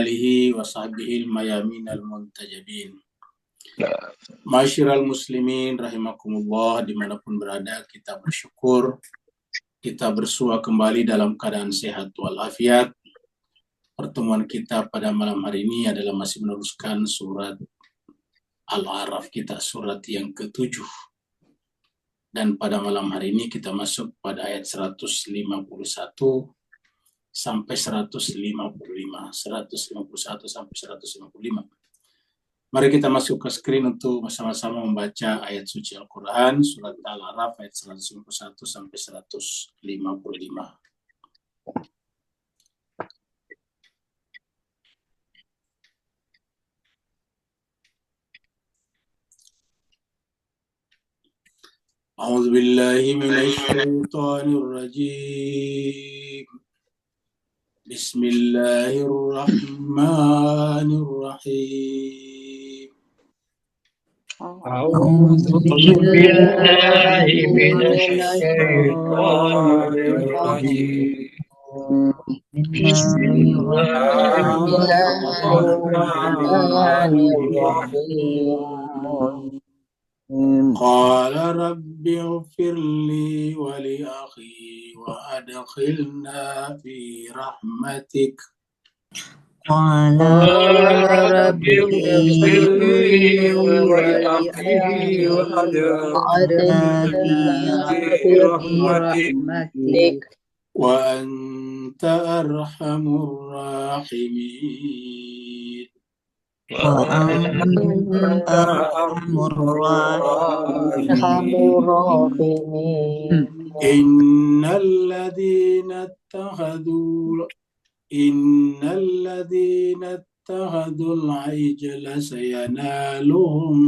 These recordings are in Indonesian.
alihi wa sahbihi al-mayamin al-muntajabin. Masyiral muslimin rahimakumullah, dimanapun berada kita bersyukur kita bersua kembali dalam keadaan sehat walafiat. Pertemuan kita pada malam hari ini adalah masih meneruskan surat Al-A'raf kita, surat yang ke-7. Dan pada malam hari ini kita masuk pada ayat 151 sampai 151 sampai 155. Mari kita masuk ke screen untuk sama-sama membaca ayat suci Al-Quran, surat Al-A'raf ayat 151 sampai 155. A'udzu billahi minasy syaithanir rajim. Bismillahirrahmanirrahim. A'udzu billahi minasy syaithanir rajim. Bismillahirrahmanirrahim. Qala rabbi ighfir li wa li akhi wa adkhilna fi rahmatik. Qala rabbi ighfir li wa li akhi wa adkhilna fi rahmatik wa anta arhamur rahimin. wa anta arhamur rahimin. Innal ladhina ittakhadul ijla sayanaluhum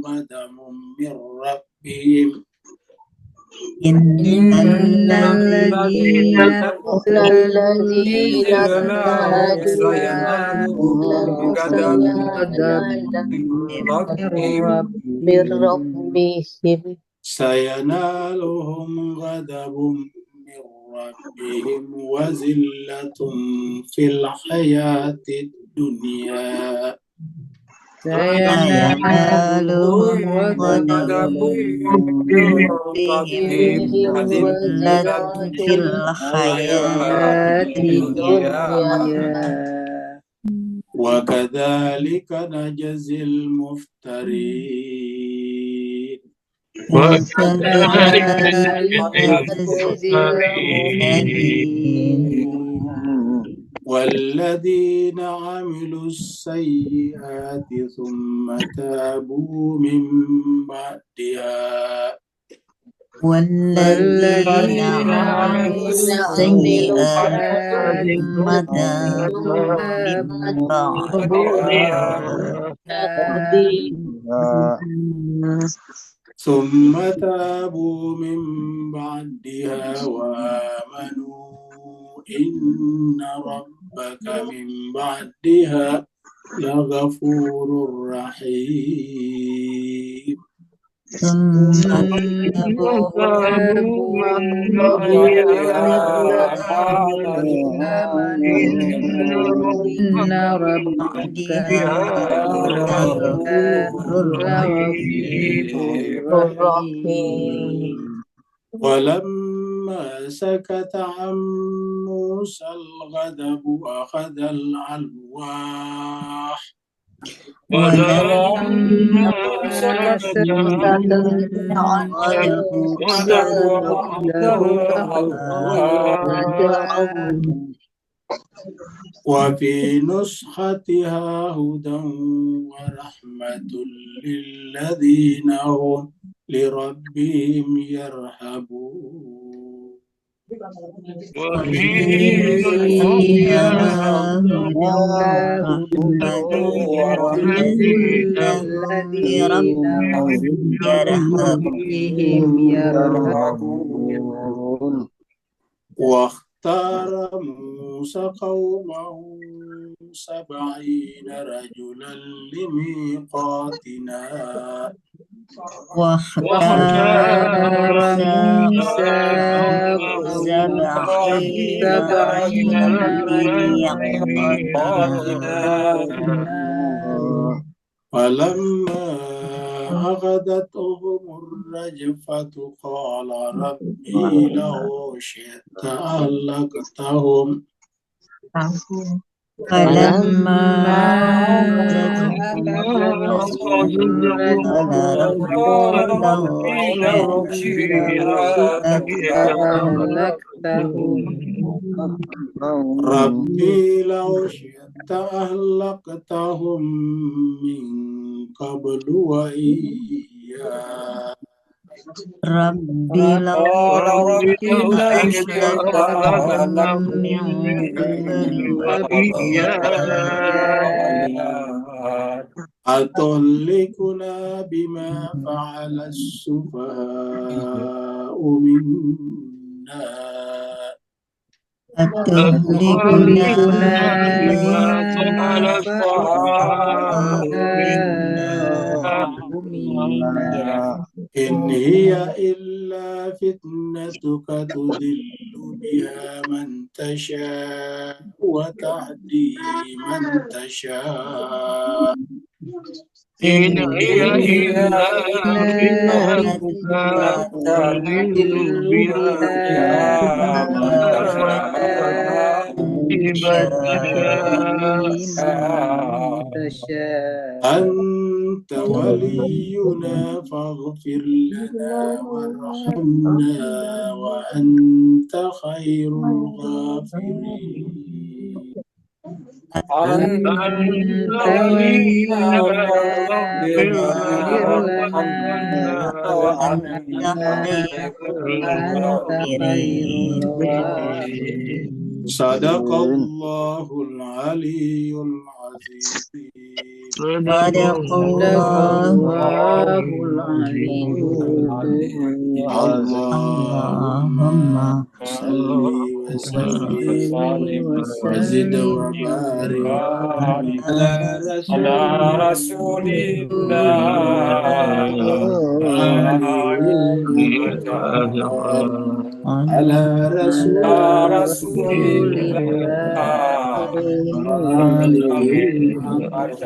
ghadamun min rabbihim. Innal ladhina sayanaluhum ghadabun min rabbihim wa zillatun fil hayatid dunya. sayanaluhum ghadabun min rabbihim wa zillatun fil hayatid dunya. Wa kadzalika najzil muftarin. والذين عملوا السيئات ثم تابوا من بعدها والذين عملوا السيئات ثم تابوا من بعدها وآمنوا إن ربك من بعدها لغفور رحيم. ثم تابوا من بعدها إن ربك لغفور رحيم. ولما سكت عن موسى الغضب أخذ الألواح وفي نسختها هدى ورحمة للذين هم لربهم يرهبون. واختار موسى قومه 70 رجلا لميقاتنا واختار موسى سبعين ميقاتنا فلما أخذتهم الرجفة قال ربي لو شئت أهلكتهم فلما أخذتهم الرجفة قال لو شئت أهلكتهم ربي لو شئت أهلكتهم من قبل وإياي ربي لو أهلكتهم من قبل وإياي أتهلكنا بما فعل السفهاء منا أتهلكنا بما فعل السفهاء منا إن هي إلا فتنتك تضل بها من تشاء وتهدي من تشاء إن هي إلا فتنتك تضل بها من تشاء أنت ولينا فاغفر لنا وارحمنا وأنت خير الغافرين أنت ولينا فاغفر لنا وأنت خير الغافرين صدق الله العلي العظيم صدق الله العلي اللهم صل وسلم وزد وبارك على رسول الله على رسول الله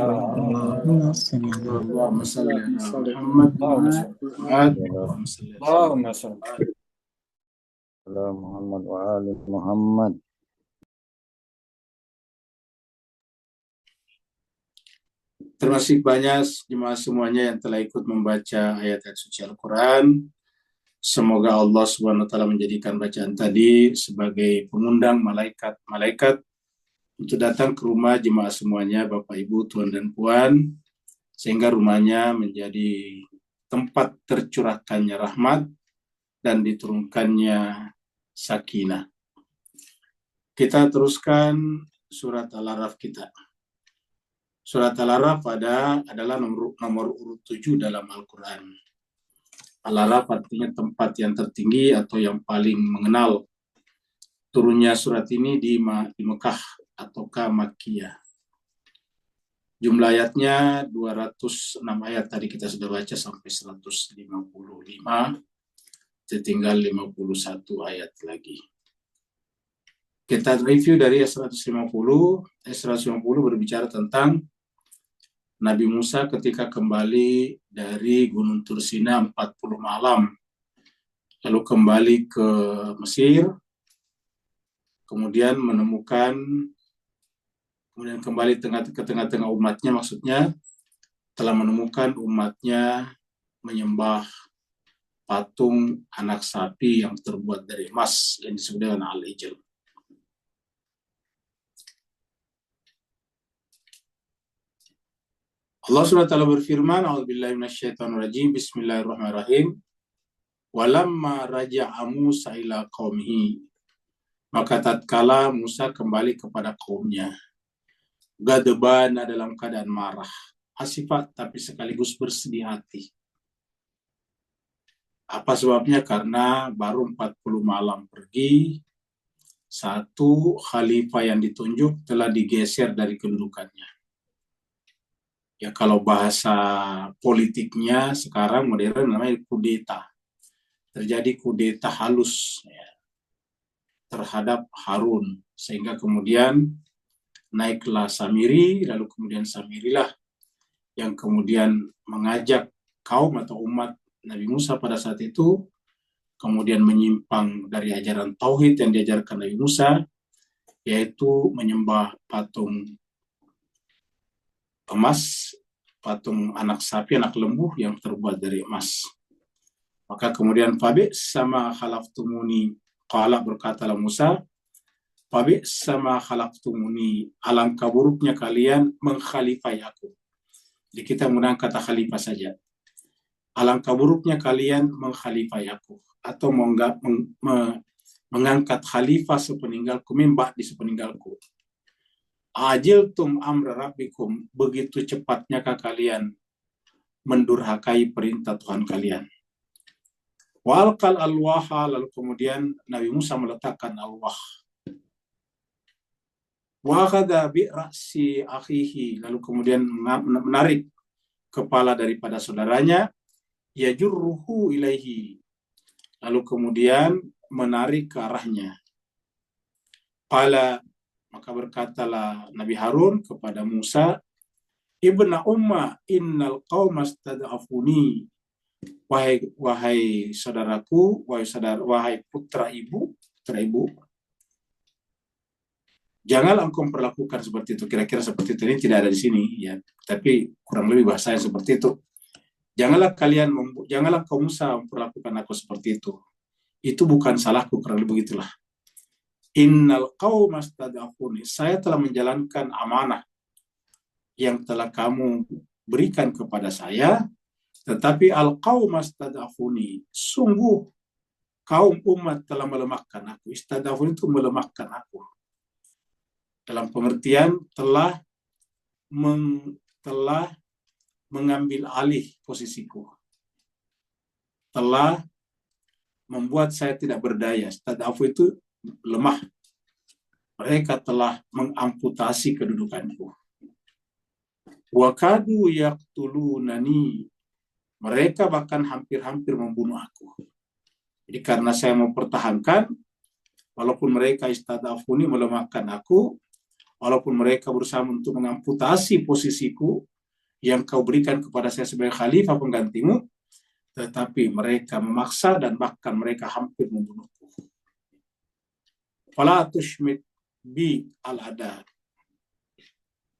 اللهم صل اللهم صل على محمد اللهم صل على محمد وآل محمد. Terima kasih banyak jemaah semuanya yang telah ikut membaca ayat-ayat suci Al-Quran. Semoga Allah Subhanahu wa Ta'ala menjadikan bacaan tadi sebagai pengundang malaikat-malaikat untuk datang ke rumah jemaah semuanya, Bapak Ibu, Tuan dan Puan, sehingga rumahnya menjadi tempat tercurahkannya rahmat dan diturunkannya sakinah. Kita teruskan surat Al-A'raf kita. Surat Al-A'raf adalah nomor urut 7 dalam Al-Quran. Al-A'raf artinya tempat yang tertinggi atau yang paling mengenal. Turunnya surat ini di Mekah ataukah Makkiyah. Jumlah ayatnya 206 ayat, tadi kita sudah baca sampai 155, tinggal 51 ayat lagi. Kita review dari ayat 150. Ayat 150 berbicara tentang Nabi Musa ketika kembali dari Gunung Tursina 40 malam, lalu kembali ke Mesir, kemudian kembali ke tengah-tengah umatnya, maksudnya telah menemukan umatnya menyembah patung anak sapi yang terbuat dari emas yang disebut dengan Al-Ijl. Allah SWT berfirman, A'udzubillahi minasyaitonirrajim, Bismillahirrahmanirrahim. Walamma raja'a Musa ila qaumihi, maka tatkala Musa kembali kepada kaumnya, gadbana dalam keadaan marah, asifat tapi sekaligus bersedih hati. Apa sebabnya? Karena baru 40 malam pergi, satu khalifah yang ditunjuk telah digeser dari kedudukannya, Ya kalau bahasa politiknya sekarang modern namanya kudeta. Terjadi kudeta halus ya, terhadap Harun, sehingga kemudian naiklah Samiri, lalu kemudian Samirilah yang kemudian mengajak kaum atau umat Nabi Musa pada saat itu, kemudian menyimpang dari ajaran tauhid yang diajarkan Nabi Musa, yaitu menyembah patung emas, patung anak sapi, anak lembu yang terbuat dari emas. Maka kemudian Fabi sama khalaftumuni, qala berkatalah Musa, Fabi sama khalaftumuni, alangkah buruknya kalian mengkhalifai aku. Jadi kita menggunakan kata khalifah saja. Alangkah buruknya kalian mengkhalifai aku, atau mengangkat khalifah sepeninggalku, mimba di sepeninggalku. Ajiltum amra rabbikum, begitu cepatnyakah kalian mendurhakai perintah Tuhan kalian. Walqal alwaha, lalu kemudian Nabi Musa meletakkan alwah. Wa akhadha bi ra'si akhihi, lalu kemudian menarik kepala daripada saudaranya, yajurruhu ilaihi, lalu kemudian menarik ke arahnya. Qala, maka berkatalah Nabi Harun kepada Musa, Ibna umma innal qauma stad'afuni, wahai saudaraku, wahai putra ibu, janganlah engkau memperlakukan seperti itu. Kira-kira seperti itu, ini tidak ada di sini ya, tapi kurang lebih bahasanya seperti itu. Janganlah kau Musa memperlakukan aku seperti itu. Itu bukan salahku, kurang lebih begitulah. Innal qauma stad'afuni, saya telah menjalankan amanah yang telah kamu berikan kepada saya. Tetapi al-qaum istadafuni, sungguh kaum umat telah melemahkan aku. Istadafuni itu melemahkan aku. Dalam pengertian telah mengambil alih posisiku. Telah membuat saya tidak berdaya. Istadafu itu lemah. Mereka telah mengamputasi kedudukanku. Wa kadu yaqtulunani, mereka bahkan hampir-hampir membunuh aku. Jadi karena saya mempertahankan, walaupun mereka istadafuni melemahkan aku, walaupun mereka berusaha untuk mengamputasi posisiku yang kau berikan kepada saya sebagai khalifah penggantimu, tetapi mereka memaksa dan bahkan mereka hampir membunuhku. Fala tushmit bi al-ada,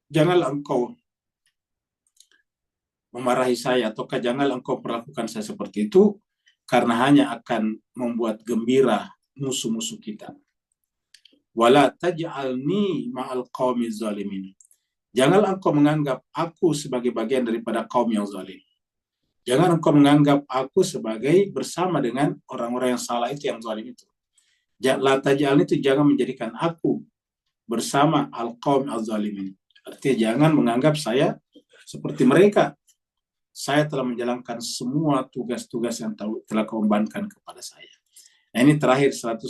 janganlah engkau memarahi saya, ataukah janganlah engkau perlakukan saya seperti itu, karena hanya akan membuat gembira musuh-musuh kita. Wala taj'alni ma'al qaumi zalimin, janganlah engkau menganggap aku sebagai bagian daripada kaum yang zalim. Jangan engkau menganggap aku sebagai bersama dengan orang-orang yang salah itu, yang zalim itu. La taj'alni itu jangan menjadikan aku bersama al-qaum az-zalimin. Artinya jangan menganggap saya seperti mereka. Saya telah menjalankan semua tugas-tugas yang telah kau bebankan kepada saya. Nah, ini terakhir 150.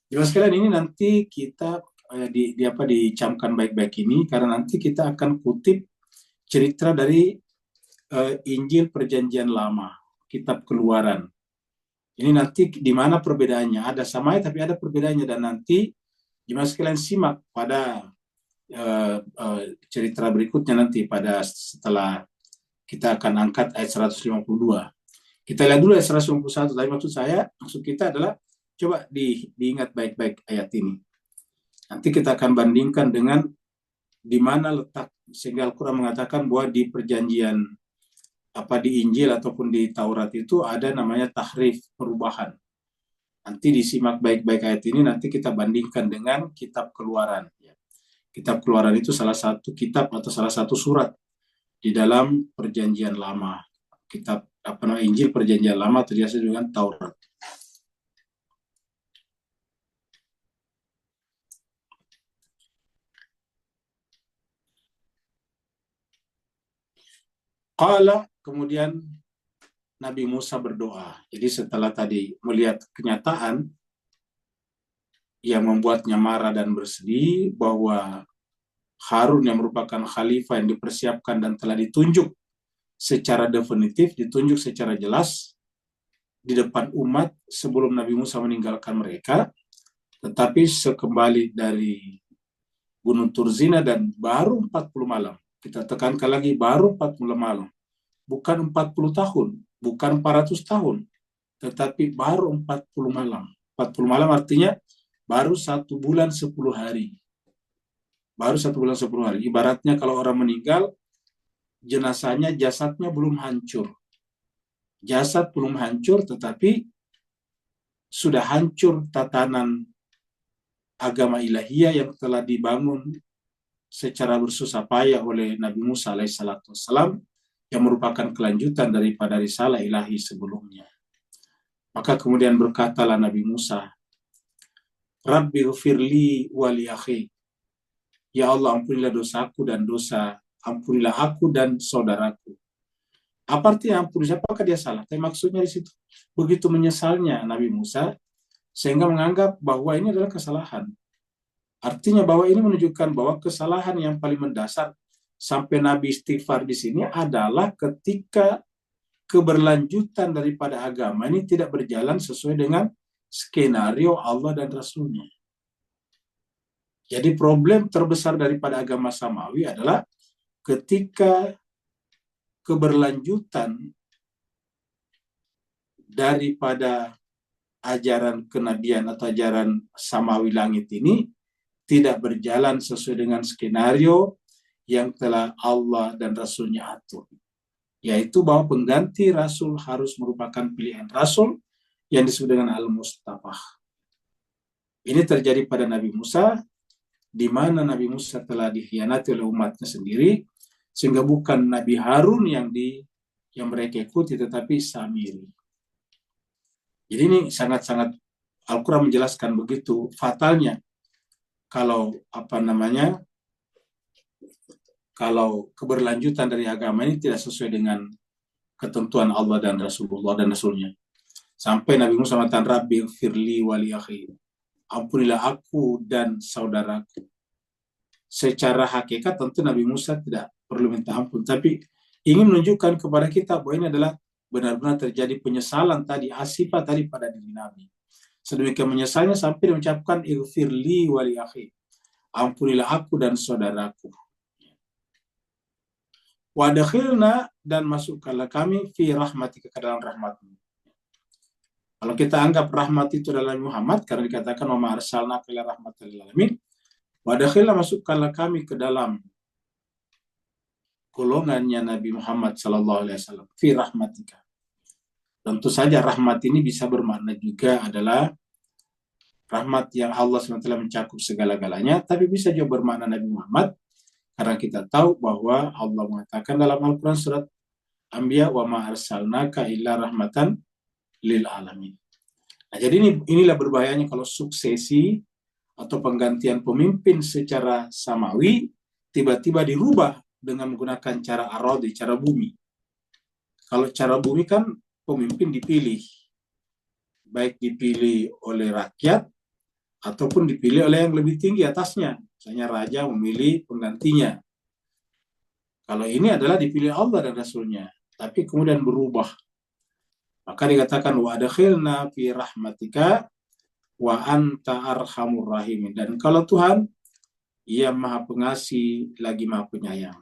Jadi sekalian, ini nanti kita dicamkan baik-baik ini, karena nanti kita akan kutip cerita dari Injil Perjanjian Lama, Kitab Keluaran. Ini nanti di mana perbedaannya, ada samanya tapi ada perbedaannya, dan nanti jemaah sekalian simak pada cerita berikutnya nanti pada setelah kita akan angkat ayat 152. Kita lihat dulu ayat 151. Tapi maksud kita adalah coba diingat baik-baik ayat ini. Nanti kita akan bandingkan dengan di mana letak, sehingga Al-Quran mengatakan bahwa di perjanjian di Injil ataupun di Taurat itu ada namanya tahrif, perubahan. Nanti disimak baik-baik ayat ini, nanti kita bandingkan dengan Kitab Keluaran. Kitab Keluaran itu salah satu kitab atau salah satu surat di dalam Perjanjian Lama. Kitab Injil Perjanjian Lama terbiasa dengan Taurat. Qala, kemudian Nabi Musa berdoa. Jadi setelah tadi melihat kenyataan yang membuatnya marah dan bersedih bahwa Harun yang merupakan khalifah yang dipersiapkan dan telah ditunjuk secara definitif, ditunjuk secara jelas di depan umat sebelum Nabi Musa meninggalkan mereka. Tetapi sekembali dari Gunung Turzina dan baru 40 malam. Kita tekankan lagi, baru 40 malam. Bukan 40 tahun, bukan 400 tahun, tetapi baru 40 malam. 40 malam artinya baru 1 bulan 10 hari. Baru 1 bulan 10 hari. Ibaratnya kalau orang meninggal, jenazahnya, jasadnya belum hancur. Jasad belum hancur, tetapi sudah hancur tatanan agama ilahiyah yang telah dibangun secara bersusah payah oleh Nabi Musa alaihissalam, yang merupakan kelanjutan daripada risalah ilahi sebelumnya. Maka kemudian berkatalah Nabi Musa, Rabbi ghfirli wa li akhi. Ya Allah, ampunilah dosaku dan ampunilah aku dan saudaraku. Apa artinya ampun? Apakah dia salah? Tapi maksudnya di situ begitu menyesalnya Nabi Musa sehingga menganggap bahwa ini adalah kesalahan. Artinya bahwa ini menunjukkan bahwa kesalahan yang paling mendasar sampai Nabi istighfar di sini adalah ketika keberlanjutan daripada agama ini tidak berjalan sesuai dengan skenario Allah dan Rasulnya. Jadi problem terbesar daripada agama Samawi adalah ketika keberlanjutan daripada ajaran kenabian atau ajaran Samawi langit ini tidak berjalan sesuai dengan skenario yang telah Allah dan Rasulnya atur. Yaitu bahwa pengganti Rasul harus merupakan pilihan Rasul yang disebut dengan Al-Mustafah. Ini terjadi pada Nabi Musa, di mana Nabi Musa telah dikhianati oleh umatnya sendiri, sehingga bukan Nabi Harun yang mereka ikuti, tetapi Samiri. Jadi ini sangat-sangat Al-Quran menjelaskan begitu fatalnya kalau kalau keberlanjutan dari agama ini tidak sesuai dengan ketentuan Allah dan Rasulullah dan Rasulnya. Sampai Nabi Musa mengatakan, Rabbi firli wali akhi. Ampunilah aku dan saudaraku. Secara hakikat tentu Nabi Musa tidak perlu minta ampun, tapi ingin menunjukkan kepada kita bahwa ini adalah benar-benar terjadi penyesalan tadi, asifah tadi pada diri Nabi. Sedemikian menyesalnya sampai dia mengucapkan ighfirli wali akhi. Ampunilah aku dan saudaraku. Wadakhilna, dan masukkanlah kami fi rahmatika, ke dalam rahmatmu. Kalau kita anggap rahmat itu adalah Muhammad, karena dikatakan wa ma arsalnaka illa rahmatan lil alamin, wadakhilna, masukkanlah kami ke dalam golongannya Nabi Muhammad sallallahu alaihi wasallam fi rahmatika. Tentu saja rahmat ini bisa bermakna juga adalah rahmat yang Allah SWT mencakup segala-galanya, tapi bisa juga bermakna Nabi Muhammad, karena kita tahu bahwa Allah mengatakan dalam Al-Quran surat Anbiya, wa ma arsalnaka illa rahmatan lil alamin. Nah, jadi inilah berbahayanya kalau suksesi atau penggantian pemimpin secara samawi tiba-tiba dirubah dengan menggunakan cara aradi, cara bumi. Kalau cara bumi kan pemimpin dipilih, baik dipilih oleh rakyat ataupun dipilih oleh yang lebih tinggi atasnya. Misalnya raja memilih penggantinya. Kalau ini adalah dipilih Allah dan Rasulnya, tapi kemudian berubah. Maka dikatakan wa adkhilna fi rahmatika wa anta arhamur rahimin. Dan kalau Tuhan, Ia Maha Pengasih lagi Maha Penyayang.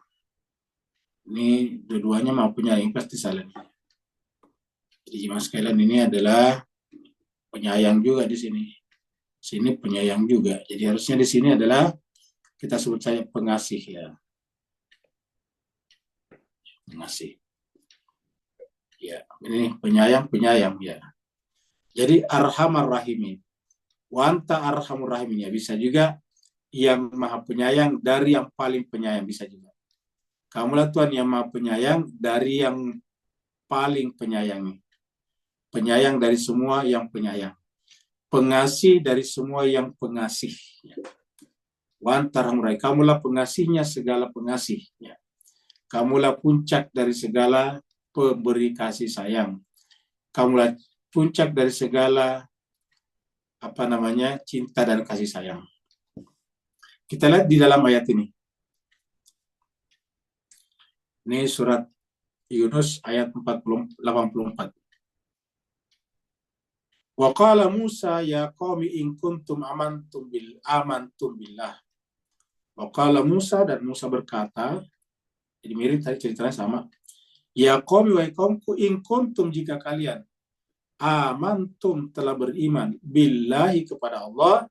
Ini dua-duanya Maha Penyayang, pasti saling. Jadi jemaah sekalian, ini adalah penyayang juga di sini. Sini penyayang juga. Jadi harusnya di sini adalah kita sebut saja pengasih ya. Pengasih. Ya, ini penyayang ya. Jadi arhamar rahimin. Wa anta arhamur rahimin, ya, bisa juga yang Maha Penyayang dari yang paling penyayang, bisa juga. Kamulah Tuhan yang Maha Penyayang dari yang paling penyayangi. Penyayang dari semua yang penyayang. Pengasih dari semua yang pengasih. Wa anta arhamur rahimin. Kamulah pengasihnya segala pengasih. Ya. Kamulah puncak dari segala pemberi kasih sayang. Kamulah puncak dari segala cinta dan kasih sayang. Kita lihat di dalam ayat ini. Ini surat Yunus ayat 84. Wa qala Musa ya qaumi in kuntum amantum billah. Wa qala Musa, dan Musa berkata, jadi mirip tadi ceritanya sama. Ya qaumi wa qaumku in kuntum, jika kalian amantum telah beriman billahi kepada Allah,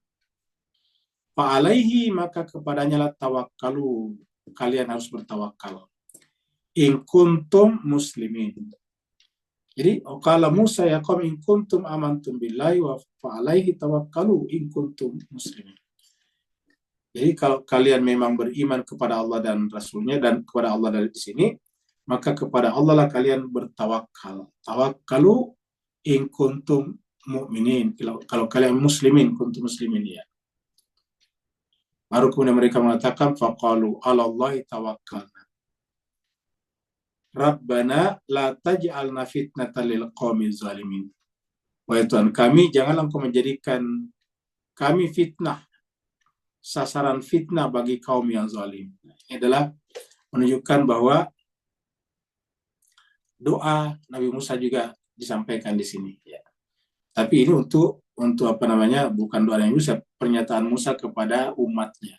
fa alaihi maka kepadanya lah tawakkalu, kalian harus bertawakal. In kuntum muslimin. Jadi qala Musa ya qaum in kuntum amantum billahi wa fa alaihi tawakkalu in kuntum muslimin. Jadi kalau kalian memang beriman kepada Allah dan Rasulnya, dan kepada Allah dari di sini, maka kepada Allah lah kalian bertawakal. Tawakkalu in kuntum mu'minin. Kalau kalian muslimin, kuntum muslimin, ya. Baru kemudian mereka mengatakan faqalu 'alallahi tawakkalna. Rabbana la taj'alna fitnatan lil qaumiz zalimin. Wahai Tuhan kami, janganlah Engkau menjadikan kami fitnah, sasaran fitnah bagi kaum yang zalim. Ini adalah menunjukkan bahwa doa Nabi Musa juga disampaikan di sini, ya. Tapi ini untuk apa namanya, bukan doa Nabi Musa, pernyataan Musa kepada umatnya.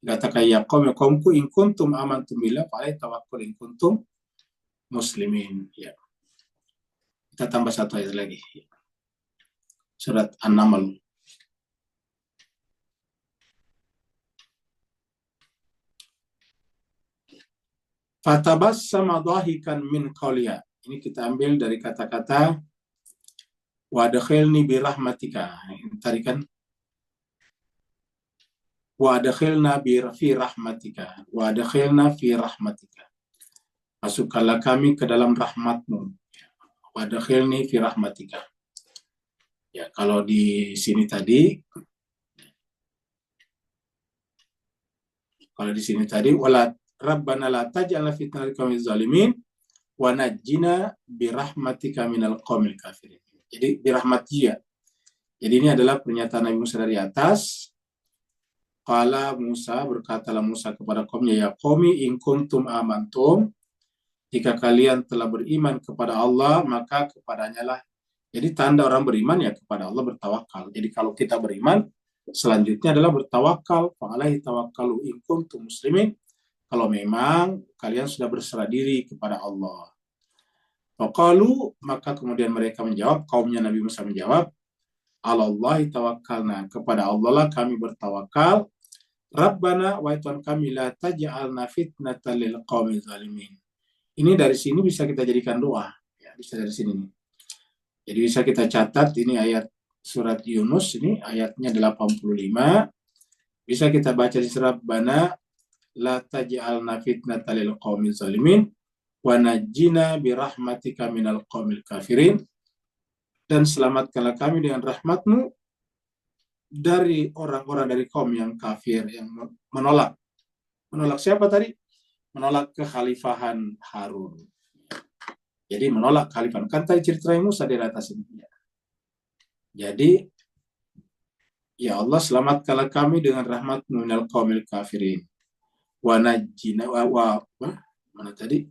Katakan ya qaumku in kuntum amantum billah fa alaihi tawakkul in kuntum muslimin, ya. Kita tambah satu ayat lagi, surat An-Naml. Fatabassama dhahikan min qawliha. Ini kita ambil dari kata-kata wadkhilni bi rahmatika. Tadi kan wadkhilna fi rahmatika. Wadkhilna fi rahmatika. Masukkanlah kami ke dalam rahmatmu. Wadkhilni fi rahmatika. Ya, kalau di sini tadi wala Rabbana la taj'alna fitnatan lil qaumiz zalimin wa najjina bi rahmatika minal qaumil kafirin. Jadi bi rahmatika. Jadi ini adalah pernyataan Nabi Musa dari atas. Qala Musa, berkatalah Musa kepada kaumnya, ya qaumi in kuntum amantum, jika kalian telah beriman kepada Allah, maka kepadanya lah. Jadi tanda orang beriman ya kepada Allah bertawakal. Jadi kalau kita beriman, selanjutnya adalah bertawakal. Fa alaihi tawakkalu in kuntum muslimin. Kalau memang kalian sudah berserah diri kepada Allah. Faqalu, maka kemudian mereka menjawab, kaumnya Nabi Musa menjawab, 'alallahi tawakkalna, kepada Allah lah kami bertawakal. Rabbana, wa Tuhan kami, la taj'alna fitnatan lil qaumiz zalimin. Ini dari sini bisa kita jadikan doa, ya, bisa dari sini nih. Jadi bisa kita catat, ini ayat surat Yunus, ini ayatnya 85. Bisa kita baca di surat Rabbana la taj'alna fitnatan lil qaumiz zalimin wa najjina bi rahmatika minal qaumil kafirin. Dan selamatkanlah kami dengan rahmatmu dari orang-orang dari kaum yang kafir, yang menolak. Menolak siapa tadi? Menolak kekhalifahan Harun. Jadi menolak kekhalifahan. Kan tadi cerita Musa di atas ini. Jadi, ya Allah, selamatkanlah kami dengan rahmatmu minal qaumil kafirin. Wa najjina mana tadi?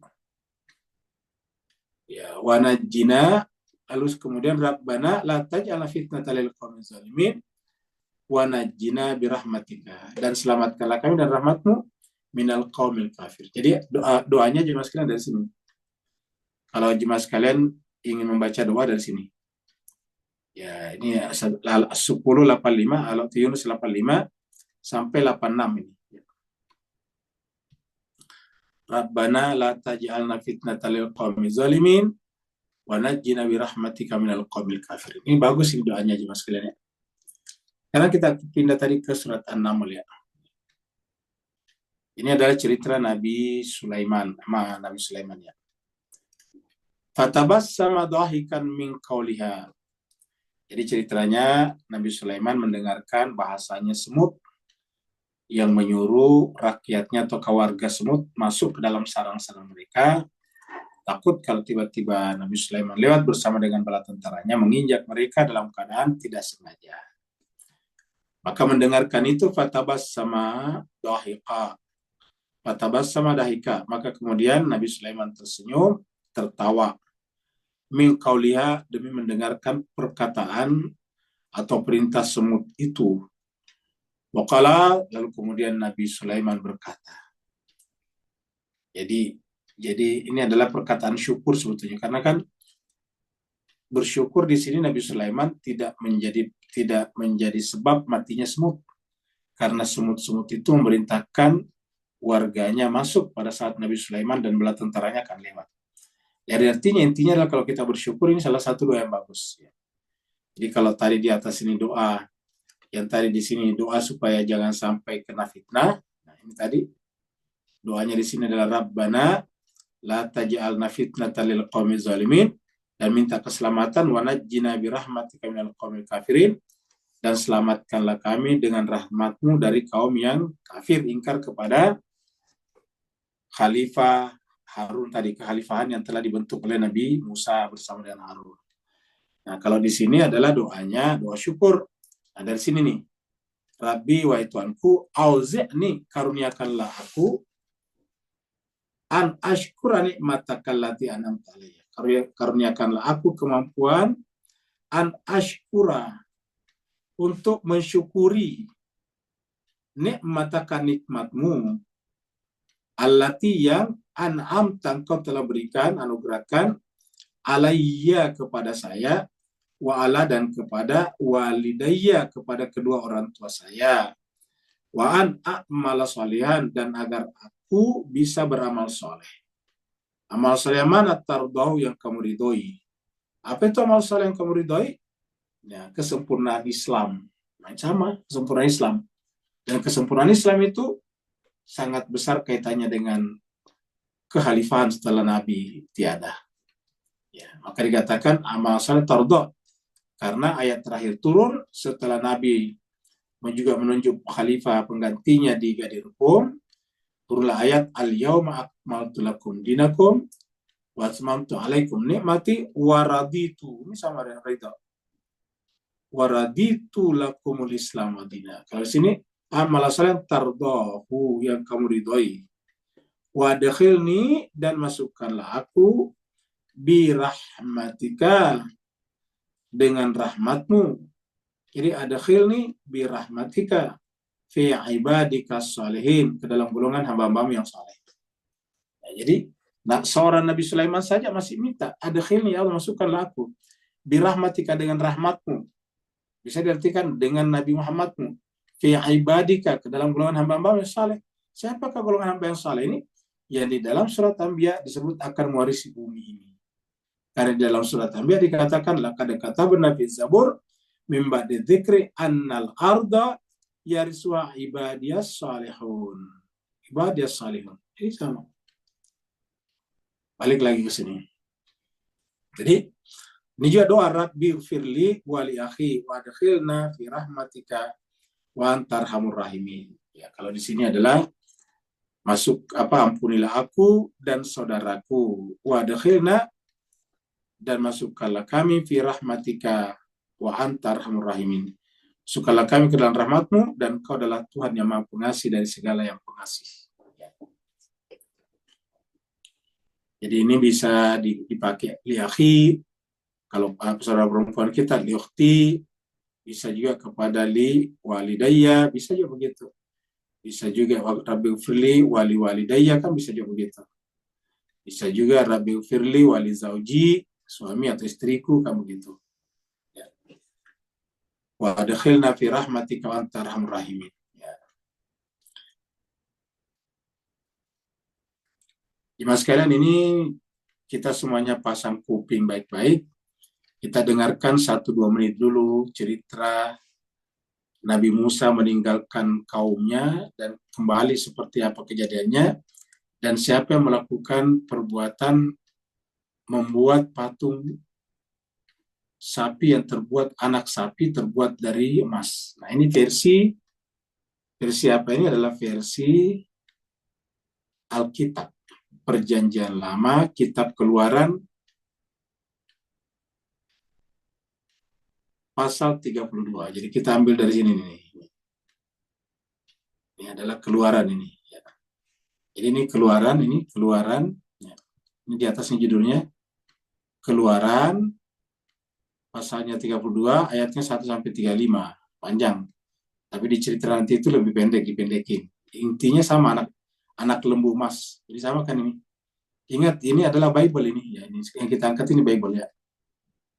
Ya, wa najjina, lalu kemudian Rabbana la taj'alna fitnatan lil qaumiz zalimin wa najjina bi rahmatika, dan selamatkanlah kami dan rahmatmu minal qaumil kafir. Jadi doanya jemaah sekalian dari sini. Kalau jemaah sekalian ingin membaca doa dari sini. Ya, ini 10:85 atau Yunus 85 sampai 86 ini. Rabbana la taj'alna fitnatan lil qaumiz zalimin wa najjina bi rahmatika minal qaumil kafirin. Ini bagus ini doanya jemaah sekalian, ya. Karena kita pindah tadi ke surat An-Naml, ya. Ini adalah cerita Nabi Sulaiman, ya. Fatabassama dhahikan min qawliha. Jadi ceritanya Nabi Sulaiman mendengarkan bahasanya semut yang menyuruh rakyatnya atau keluarga semut masuk ke dalam sarang-sarang mereka. Takut kalau tiba-tiba Nabi Sulaiman lewat bersama dengan bala tentaranya menginjak mereka dalam keadaan tidak sengaja. Maka mendengarkan itu fatabassama dhahiqa. Fatabassama dahika, maka kemudian Nabi Sulaiman tersenyum, tertawa. Min qauliha, demi mendengarkan perkataan atau perintah semut itu. Waqala, lalu kemudian Nabi Sulaiman berkata. Jadi ini adalah perkataan syukur sebetulnya, karena kan bersyukur di sini Nabi Sulaiman tidak menjadi sebab matinya semut, karena semut-semut itu memerintahkan warganya masuk pada saat Nabi Sulaiman dan bala tentaranya akan lewat. Jadi artinya intinya adalah kalau kita bersyukur, ini salah satu doa yang bagus. Jadi kalau tadi di atas ini doa, yang tadi di sini doa supaya jangan sampai kena fitnah. Nah ini tadi doanya di sini adalah Rabbana la taj'alna fitnatan lil qaumi zalimin, dan minta keselamatan wa najjina bi rahmatika minal qaumil kafirin, dan selamatkanlah kami dengan rahmatmu dari kaum yang kafir, ingkar kepada Khalifah Harun tadi, kekhalifahan yang telah dibentuk oleh Nabi Musa bersama dengan Harun. Nah, kalau di sini adalah doanya, doa syukur. Nah, dari sini nih, Rabbi wa Tuhanku, auzi'ni, karuniakanlah aku, an ashkura nikmataka allati an'amta alayya. Karuniakanlah aku kemampuan an ashkura, untuk mensyukuri nikmataka, nikmatmu, allati yang an'amta, engkau telah berikan, anugerahkan, alayya, kepada saya, wa ala, dan kepada walidayya, kepada kedua orang tua saya, wa an a'mala sholihan, dan agar aku bisa beramal soleh. Amal soleh mana? Tardahu, yang kamu ridhoi. Apa itu amal soleh yang kamu ridhoi? Ya, kesempurnaan Islam. Nah, sama, kesempurnaan Islam. Dan kesempurnaan Islam itu sangat besar kaitannya dengan kekhalifahan setelah Nabi tiada. Ya, maka dikatakan amal soleh tardah, karena ayat terakhir turun setelah Nabi juga menunjuk khalifah penggantinya di Ghadir Qum, turunlah ayat al-yauma akmaltu lakum dinakum wa atmamtu alaikum nikmati wa raditu. Ini sama dengan ridha. Wa raditu lakumul Islam madina. Kalau sini amal soleh tardahu, yang kamu ridhoi. Wa adkhilni, dan masukkanlah aku, bi rahmatika, dengan rahmatmu. Jadi adkhilni bi rahmatika fi ibadika salihin, ke dalam golongan hamba-hambamu yang saleh. Nah, jadi seorang Nabi Sulaiman saja masih minta, adkhilni, ya Allah, masukkanlah aku, bi rahmatika, dengan rahmatmu. Bisa diartikan dengan Nabi Muhammadmu, fi ibadika, ke dalam golongan hamba-hambamu yang saleh. Siapakah golongan hamba yang saleh ini? Yang di dalam surat Anbiya disebut akan mewarisi bumi ini. Karena di dalam surat Anbiya dikatakan, laqad katabna fi Zabur min ba'di dzikri annal arda yarisuha ibadiyas salihun. Ibadiyas salihun. Ini sama. Balik lagi ke sini. Jadi ini juga doa, Rabbi firli wa li akhi wa adkhilna fi rahmatika wa antarhamur rahimin. Ya, kalau di sini adalah ampunilah aku dan saudaraku, wa adkhilna, dan masukkanlah kami, fi rahmatika wa antarhamur rahimin. Masukkanlah kami ke dalam rahmatmu, dan kau adalah Tuhan yang Maha Pengasih dari segala yang pengasih. Ya. Jadi ini bisa dipakai li akhi, kalau saudara perempuan kita, li ukhti, bisa juga kepada li walidayya, bisa juga begitu. Bisa juga Rabbi firli wali walidayya, kan bisa juga begitu. Bisa juga Rabbi firli wali zauji, suami atau istriku, kan begitu. Ya. Wa adkhilna fi rahmatika wa anta arhamur rahimin. Ya. Jemaah sekalian, ini kita semuanya pasang kuping baik-baik. Kita dengarkan 1-2 menit dulu cerita Nabi Musa meninggalkan kaumnya dan kembali seperti apa kejadiannya, dan siapa yang melakukan perbuatan membuat patung sapi yang anak sapi terbuat dari emas. Nah, ini versi apa ini? Adalah versi Alkitab Perjanjian Lama, Kitab Keluaran pasal 32. Jadi kita ambil dari sini nih. Ini adalah Keluaran ini. Ya. Jadi ini keluaran, ya. Ini di atasnya judulnya Keluaran, pasalnya 32, ayatnya 1 sampai 35, panjang. Tapi di cerita nanti itu lebih pendek, dipendekin. Intinya sama, anak lembu emas. Jadi sama kan ini. Ingat, ini adalah Bible ini. Ya, ini yang kita angkat ini Bible ya.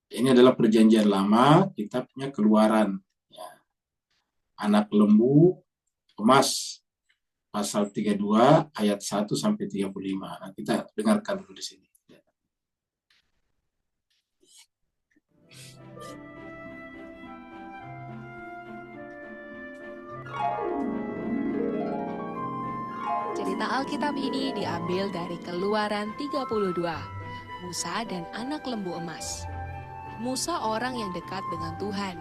Ini adalah perjanjian lama, kitabnya Keluaran. Ya. Anak lembu emas, pasal 32, ayat 1 sampai 35. Nah, kita dengarkan dulu di sini. Cerita Alkitab ini diambil dari Keluaran 32, Musa dan anak lembu emas. Musa orang yang dekat dengan Tuhan.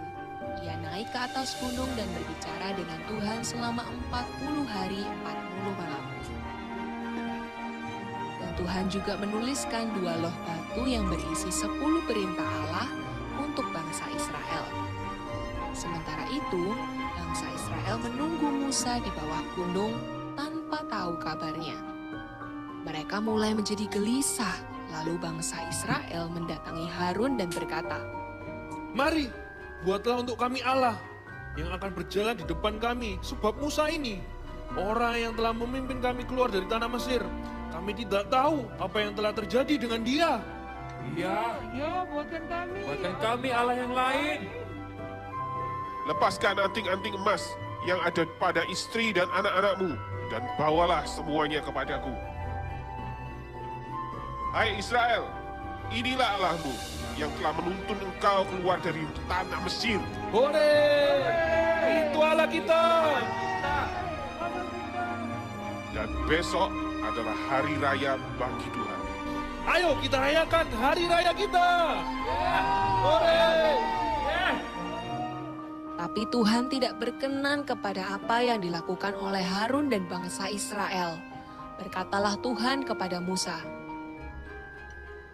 Ia naik ke atas gunung dan berbicara dengan Tuhan selama 40 hari 40 malam. Dan Tuhan juga menuliskan 2 loh batu yang berisi 10 perintah Allah untuk bangsa Israel. Sementara itu, bangsa Israel menunggu Musa di bawah gunung tanpa tahu kabarnya. Mereka mulai menjadi gelisah, lalu bangsa Israel mendatangi Harun dan berkata, "Mari, buatlah untuk kami Allah yang akan berjalan di depan kami, sebab Musa ini, orang yang telah memimpin kami keluar dari tanah Mesir. Kami tidak tahu apa yang telah terjadi dengan dia." Ya, buatkan kami Allah yang lain. Lepaskan anting-anting emas yang ada pada istri dan anak-anakmu, dan bawalah semuanya kepadaku. Hai Israel, inilah Allahmu yang telah menuntun engkau keluar dari tanah Mesir. Hore! Itu Allah kita. Dan besok adalah hari raya bagi Tuhan. Ayo kita rayakan hari raya kita. Hore! tapi Tuhan tidak berkenan kepada apa yang dilakukan oleh Harun dan bangsa Israel. Berkatalah Tuhan kepada Musa,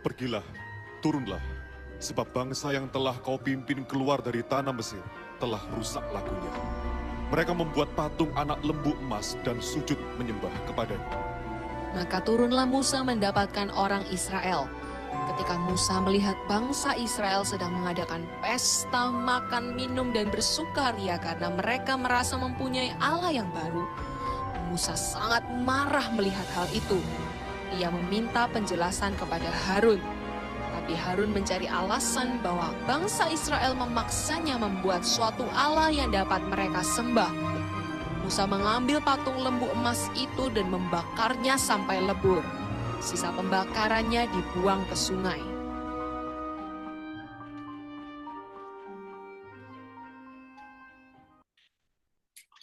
"Pergilah, turunlah, sebab bangsa yang telah kau pimpin keluar dari tanah Mesir telah rusak lakunya. Mereka membuat patung anak lembu emas dan sujud menyembah kepadanya." Maka turunlah Musa mendapatkan orang Israel. Ketika Musa melihat bangsa Israel sedang mengadakan pesta, makan, minum, dan bersukaria karena mereka merasa mempunyai Allah yang baru, Musa sangat marah melihat hal itu. Ia meminta penjelasan kepada Harun. Tapi Harun mencari alasan bahwa bangsa Israel memaksanya membuat suatu Allah yang dapat mereka sembah. Musa mengambil patung lembu emas itu dan membakarnya sampai lebur. Sisa pembakarannya dibuang ke sungai.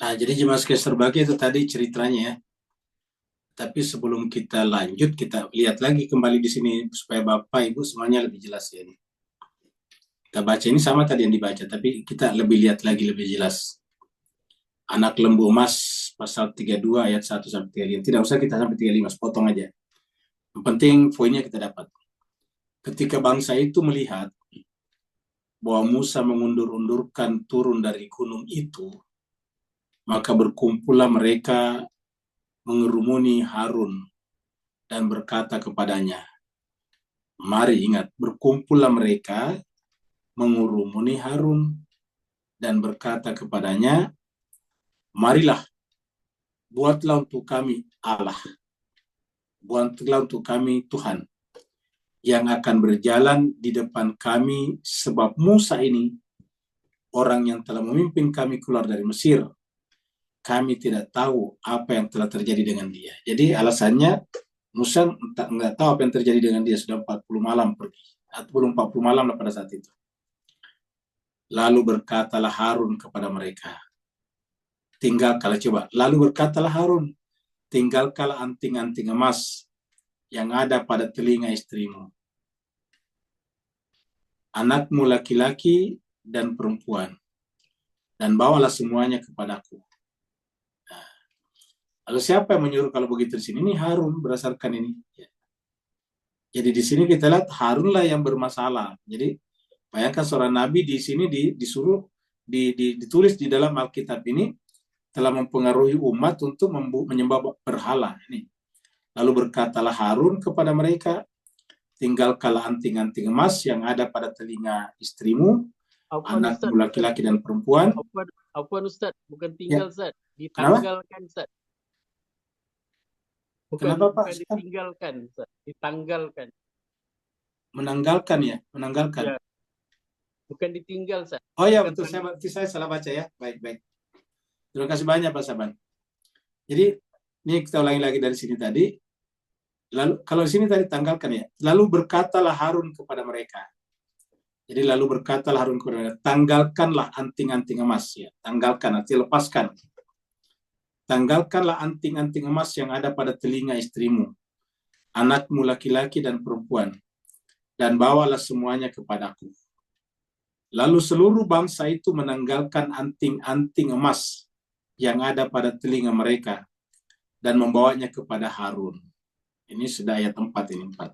Nah, jadi jemaah sekalian terbagi itu tadi ceritanya ya. Tapi sebelum kita lanjut, kita lihat lagi kembali di sini supaya Bapak Ibu semuanya lebih jelas ya. Kita baca ini sama tadi yang dibaca, tapi kita lebih lihat lagi lebih jelas. Anak lembu emas pasal 32 ayat 1 sampai 35. Tidak usah kita sampai 35, potong aja. Yang penting poinnya kita dapat. Ketika bangsa itu melihat bahwa Musa mengundur-undurkan turun dari gunung itu, maka berkumpullah mereka mengerumuni Harun dan berkata kepadanya, mari ingat, berkumpullah mereka mengerumuni Harun dan berkata kepadanya, marilah, buatlah untuk kami Allah, buatlah untuk kami Tuhan, yang akan berjalan di depan kami, sebab Musa ini, orang yang telah memimpin kami keluar dari Mesir, kami tidak tahu apa yang telah terjadi dengan dia. Jadi alasannya, Musa nggak tahu apa yang terjadi dengan dia, sudah 40 malam pergi, atau belum 40 malam pada saat itu. Lalu berkatalah Harun kepada mereka, tinggalkanlah, coba, lalu berkatalah Harun, tinggalkanlah anting-anting emas yang ada pada telinga istrimu, anakmu laki-laki dan perempuan, dan bawalah semuanya kepadaku. Nah, lalu siapa yang menyuruh kalau begitu di sini? Ini Harun berdasarkan ini. Jadi di sini kita lihat Harunlah yang bermasalah. Jadi bayangkan seorang nabi di sini disuruh ditulis di dalam Alkitab ini telah mempengaruhi umat untuk menyembah berhala. Ini Lalu berkatalah Harun kepada mereka, tinggalkanlah anting-anting emas yang ada pada telinga istrimu, anakmu laki-laki dan perempuan. Afwan Ustaz, bukan Ya. tinggal Ustaz, Kenapa? ditanggalkan Ustaz. Kenapa Pak? Bukan ditinggalkan Ustaz, ditanggalkan. Menanggalkan ya, menanggalkan. Ya. Bukan ditinggal Ustaz. Oh ya betul, saya salah baca ya. Baik. Terima kasih banyak Pak Saban. Jadi ini kita ulangi lagi dari sini tadi. Lalu kalau di sini tadi tanggalkan ya. Lalu berkatalah Harun kepada mereka. Jadi lalu berkatalah Harun kepada mereka, tanggalkanlah anting-anting emas ya. Tanggalkan, artinya lepaskan. Tanggalkanlah anting-anting emas yang ada pada telinga istrimu, anakmu laki-laki dan perempuan, dan bawalah semuanya kepadaku. Lalu seluruh bangsa itu menanggalkan anting-anting emas yang ada pada telinga mereka dan membawanya kepada Harun. Ini sudah ayat 4 ini 4.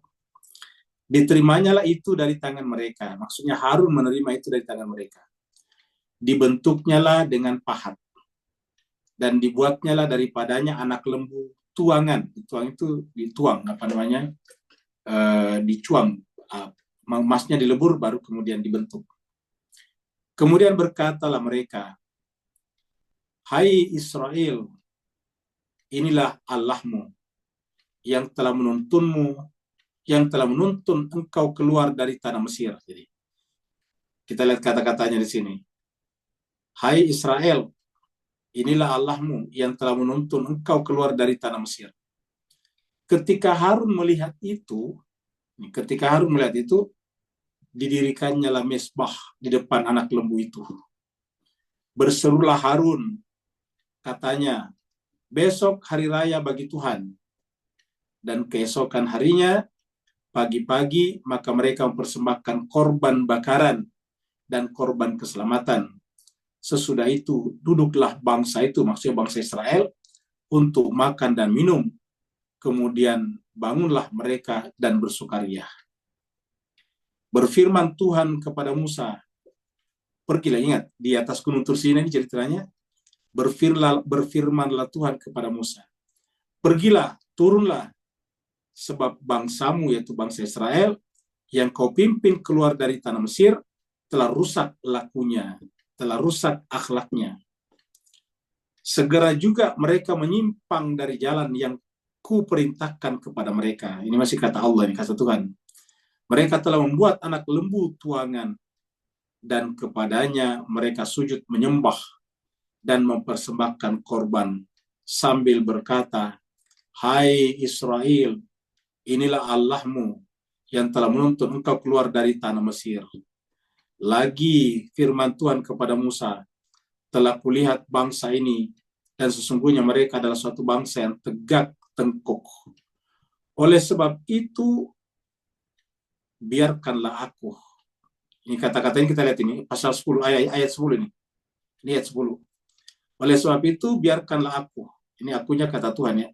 Diterimanya itu dari tangan mereka. Maksudnya Harun menerima itu dari tangan mereka. Dibentuknya lah dengan pahat. Dan dibuatnya lah daripadanya anak lembu tuangan. Tuang itu dituang, dicuang. Emasnya dilebur baru kemudian dibentuk. Kemudian berkatalah mereka, hai Israel, inilah Allahmu yang telah menuntunmu, yang telah menuntun engkau keluar dari tanah Mesir. Jadi, kita lihat kata-katanya di sini. Hai Israel, inilah Allahmu yang telah menuntun engkau keluar dari tanah Mesir. Ketika Harun melihat itu, didirikannya lah mesbah di depan anak lembu itu. Berserulah Harun, katanya, besok hari raya bagi Tuhan. Dan keesokan harinya, pagi-pagi, maka mereka mempersembahkan korban bakaran dan korban keselamatan. Sesudah itu, duduklah bangsa itu, maksudnya bangsa Israel, untuk makan dan minum. Kemudian bangunlah mereka dan bersukaria. Berfirman Tuhan kepada Musa, pergilah, ingat, di atas gunung Tursina ini ceritanya, berfirmanlah Tuhan kepada Musa, pergilah, turunlah, sebab bangsamu, yaitu bangsa Israel, yang kau pimpin keluar dari tanah Mesir, telah rusak lakunya, telah rusak akhlaknya. Segera juga mereka menyimpang dari jalan yang ku perintahkan kepada mereka. Ini masih kata Allah, ini kata Tuhan. Mereka telah membuat anak lembu tuangan, dan kepadanya mereka sujud menyembah dan mempersembahkan korban, sambil berkata, hai Israel, inilah Allahmu yang telah menuntun engkau keluar dari tanah Mesir. Lagi firman Tuhan kepada Musa, telah kulihat bangsa ini, dan sesungguhnya mereka adalah suatu bangsa yang tegak tengkuk. Oleh sebab itu, biarkanlah aku. Ini kata-kata ini kita lihat ini, pasal 10, ayat 10 ini. Ini ayat 10. Oleh sebab itu, biarkanlah aku. Ini akunya kata Tuhan ya.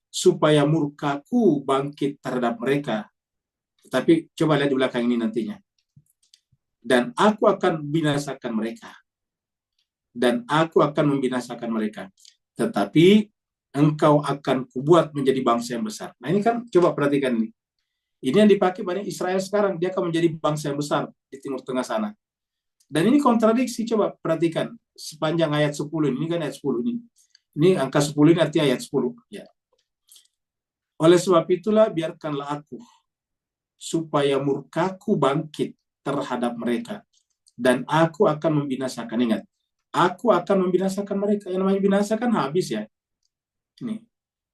Supaya murkaku bangkit terhadap mereka. Tapi coba lihat di belakang ini nantinya. Dan aku akan binasakan mereka. Dan aku akan membinasakan mereka. Tetapi engkau akan kubuat menjadi bangsa yang besar. Nah ini kan, coba perhatikan ini. Ini yang dipakai banyak Israel sekarang. Dia akan menjadi bangsa yang besar di Timur Tengah sana. Dan ini kontradiksi, coba perhatikan. Sepanjang ayat 10 ini kan ayat 10 ini. Ini angka 10 ini artinya ayat 10. Ya. Oleh sebab itulah biarkanlah aku, supaya murkaku bangkit terhadap mereka, dan aku akan membinasakan. Ingat, aku akan membinasakan mereka. Yang namanya binasakan habis ya. Ini,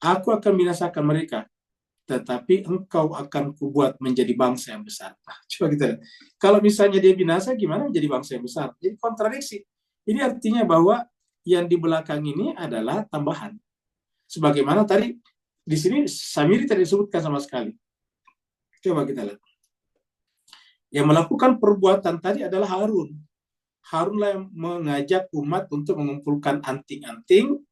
aku akan binasakan mereka, tetapi engkau akan kubuat menjadi bangsa yang besar. Nah, coba kita lihat. Kalau misalnya dia binasa, gimana menjadi bangsa yang besar? Jadi kontradiksi. Ini artinya bahwa yang di belakang ini adalah tambahan. Sebagaimana tadi di sini Samiri tidak disebutkan sama sekali. Coba kita lihat. Yang melakukan perbuatan tadi adalah Harun. Harunlah yang mengajak umat untuk mengumpulkan anting-anting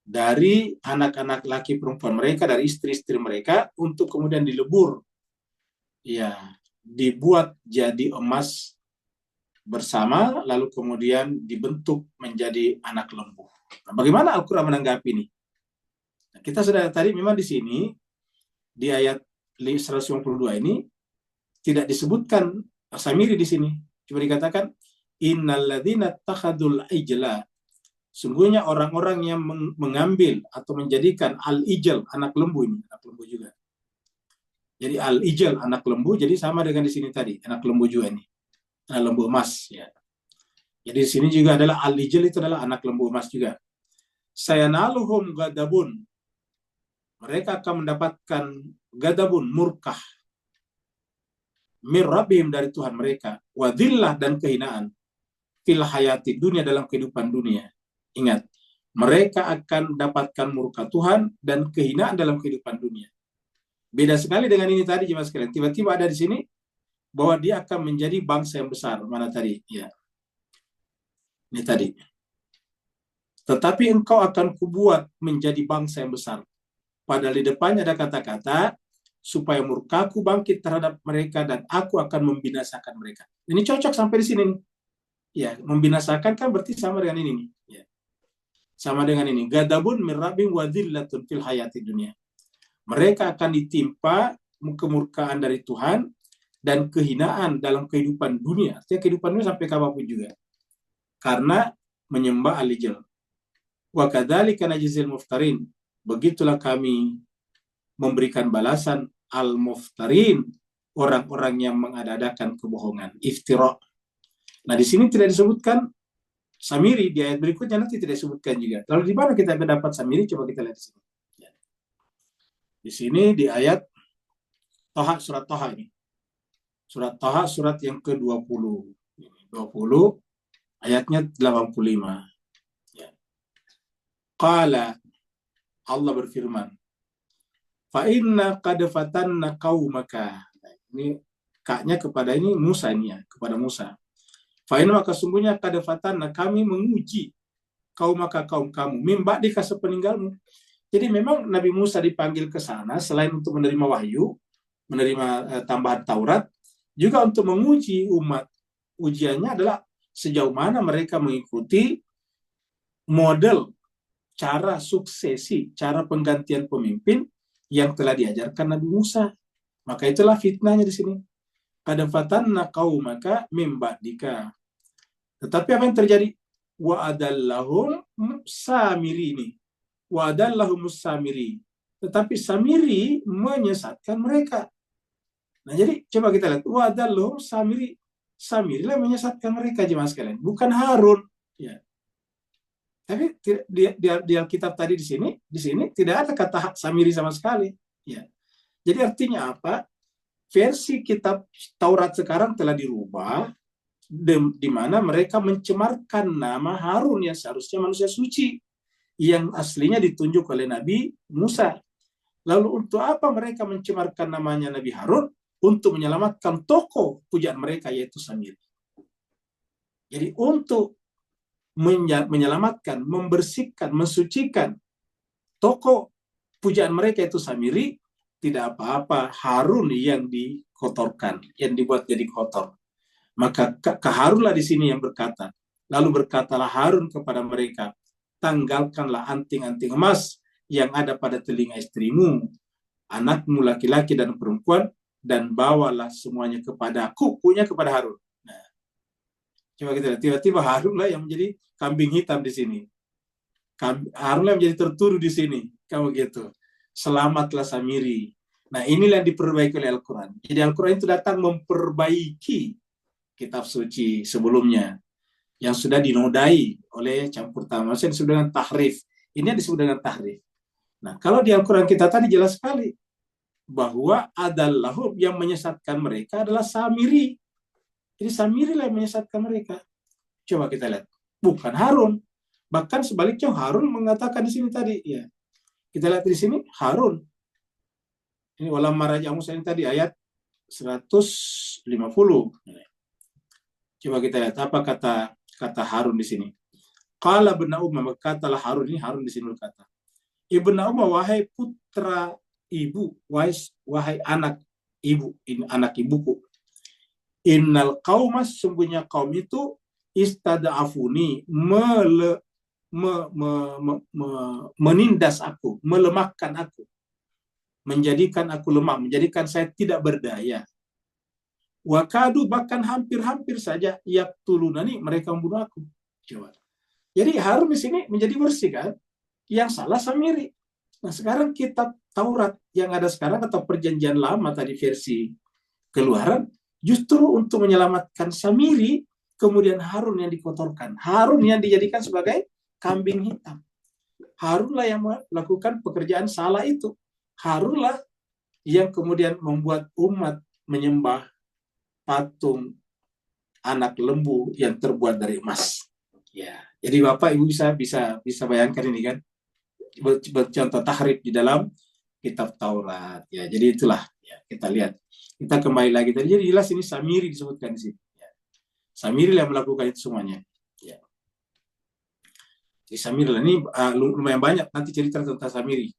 dari anak-anak laki perempuan mereka, dari istri-istri mereka, untuk kemudian dilebur. Ya, dibuat jadi emas bersama, lalu kemudian dibentuk menjadi anak lembu. Nah, bagaimana Al-Quran menanggapi ini? Nah, kita sudah tadi memang di sini di ayat 152 ini tidak disebutkan Samiri di sini. Cuma dikatakan innalladzina takhadul ijla. Sungguhnya orang-orang yang mengambil atau menjadikan al-ijl, anak lembu ini, anak lembu juga. Jadi al-ijl, anak lembu, jadi sama dengan di sini tadi, anak lembu juga ini. Anak lembu emas ya. Jadi di sini juga adalah al-ijl itu adalah anak lembu emas juga. Sayanaluhum gadabun. Mereka akan mendapatkan gadabun, murkah. Mir rabbihim, dari Tuhan mereka. Wadillah, dan kehinaan. Fil hayati dunia, dalam kehidupan dunia. Ingat, mereka akan mendapatkan murka Tuhan dan kehinaan dalam kehidupan dunia. Beda sekali dengan ini tadi, jemaah sekalian. Tiba-tiba ada di sini bahwa dia akan menjadi bangsa yang besar. Mana tadi? Ya. Ini tadi. Tetapi engkau akan kubuat menjadi bangsa yang besar. Padahal di depannya ada kata-kata, supaya murkaku bangkit terhadap mereka dan aku akan membinasakan mereka. Ini cocok sampai di sini. Ya, membinasakan kan berarti sama dengan ini nih. Ya. Sama dengan ini. Gadabun min rabbin wa dhillatun fil hayati dunia. Mereka akan ditimpa kemurkaan dari Tuhan dan kehinaan dalam kehidupan dunia. Artinya kehidupan dunia sampai kapanpun juga. Karena menyembah al-ijl. Wa kadzalika najzil muftarin. Begitulah kami memberikan balasan al-muftarin, orang-orang yang mengada-adakan kebohongan, iftira. Nah, di sini tidak disebutkan Samiri, di ayat berikutnya nanti tidak disebutkan juga. Lalu di mana kita mendapat Samiri? Coba kita lihat di sini. Di sini di ayat Toha, surat Toha ini. Surat Toha, surat yang ke-20. 20, ayatnya 85. Ya. Qala, Allah berfirman, fa inna qad fatanna qaumaka. Ini kaknya kepada ini Musa ini ya, kepada Musa. Fa inna, maka sungguhnya qad fatanna, kami menguji qaumaka, kaum kamu, min ba'dika, sepeninggalmu. Jadi memang Nabi Musa dipanggil ke sana selain untuk menerima wahyu, menerima tambahan Taurat, juga untuk menguji umat. Ujiannya adalah sejauh mana mereka mengikuti model cara suksesi, cara penggantian pemimpin yang telah diajarkan Nabi Musa. Maka itulah fitnahnya di sini. Qad fatanna qaumaka min ba'dika. Tetapi apa yang terjadi? Wa adallahum Samiri ini. Wa adallahum Samiri. Tetapi Samiri menyesatkan mereka. Nah, jadi coba kita lihat. Wa adallahum Samiri. Samiri lah menyesatkan mereka, jemaah sekalian. Bukan Harun. Ya. Tapi di Alkitab tadi di sini tidak ada kata Samiri sama sekali. Ya. Jadi artinya apa? Versi kitab Taurat sekarang telah dirubah, di mana mereka mencemarkan nama Harun yang seharusnya manusia suci, yang aslinya ditunjuk oleh Nabi Musa. Lalu untuk apa mereka mencemarkan namanya Nabi Harun? Untuk menyelamatkan tokoh pujaan mereka, yaitu Samiri. Jadi untuk menyelamatkan, membersihkan, mensucikan tokoh pujaan mereka, itu Samiri, tidak apa-apa Harun yang dikotorkan, yang dibuat jadi kotor. Maka Harunlah di sini yang berkata. Lalu berkatalah Harun kepada mereka, tanggalkanlah anting-anting emas yang ada pada telinga istrimu, anakmu laki-laki dan perempuan, dan bawalah semuanya kepadaku, punya kepada Harun. Nah, coba kita lihat, tiba-tiba Harunlah yang menjadi kambing hitam di sini. Harunlah yang menjadi tertuduh di sini. Kamu gitu. Selamatlah Samiri. Nah, inilah yang diperbaiki oleh Al-Quran. Jadi Al-Quran itu datang memperbaiki kitab suci sebelumnya yang sudah dinodai oleh campur tangan. Maksudnya disebut dengan tahrif. Ini yang disebut dengan tahrif. Nah, kalau di Al-Quran kita tadi jelas sekali bahwa adallahum, yang menyesatkan mereka adalah Samiri. Jadi Samiri lah yang menyesatkan mereka. Coba kita lihat. Bukan Harun. Bahkan sebaliknya Harun mengatakan di sini tadi. Ya. Kita lihat di sini Harun. Ini walamma raja'a Musa ini tadi ayat 150. Coba kita lihat apa kata Harun di sini. Qala ibnu Ummah, berkatalah Harun, ini Harun di sini berkata. Ibnu Ummah, wahai putra ibu, wahai anak ibu, ini anak ibuku. Innal qauma, sungguhnya kaum itu istada'afuni, menindas aku, melemahkan aku, menjadikan aku lemah, menjadikan saya tidak berdaya. Wakadu, bahkan hampir-hampir saja yaqtulunani, mereka membunuh aku. Coba. Jadi Harun di sini menjadi bersih kan? Yang salah Samiri. Nah sekarang kitab Taurat yang ada sekarang atau Perjanjian Lama tadi versi Keluaran justru untuk menyelamatkan Samiri, kemudian Harun yang dikotorkan. Harun yang dijadikan sebagai kambing hitam. Harunlah yang melakukan pekerjaan salah itu. Harunlah yang kemudian membuat umat menyembah patung anak lembu yang terbuat dari emas. Ya, jadi Bapak Ibu bisa bayangkan ini kan, contoh tahrif di dalam kitab Taurat. Ya, jadi itulah ya, kita lihat. Kita kembali lagi tadi. Jadi jelas ini Samiri disebutkan di sini. Ya. Samiri yang melakukan itu semuanya. Ya. Jadi Samiri ini lumayan banyak nanti cerita tentang Samiri.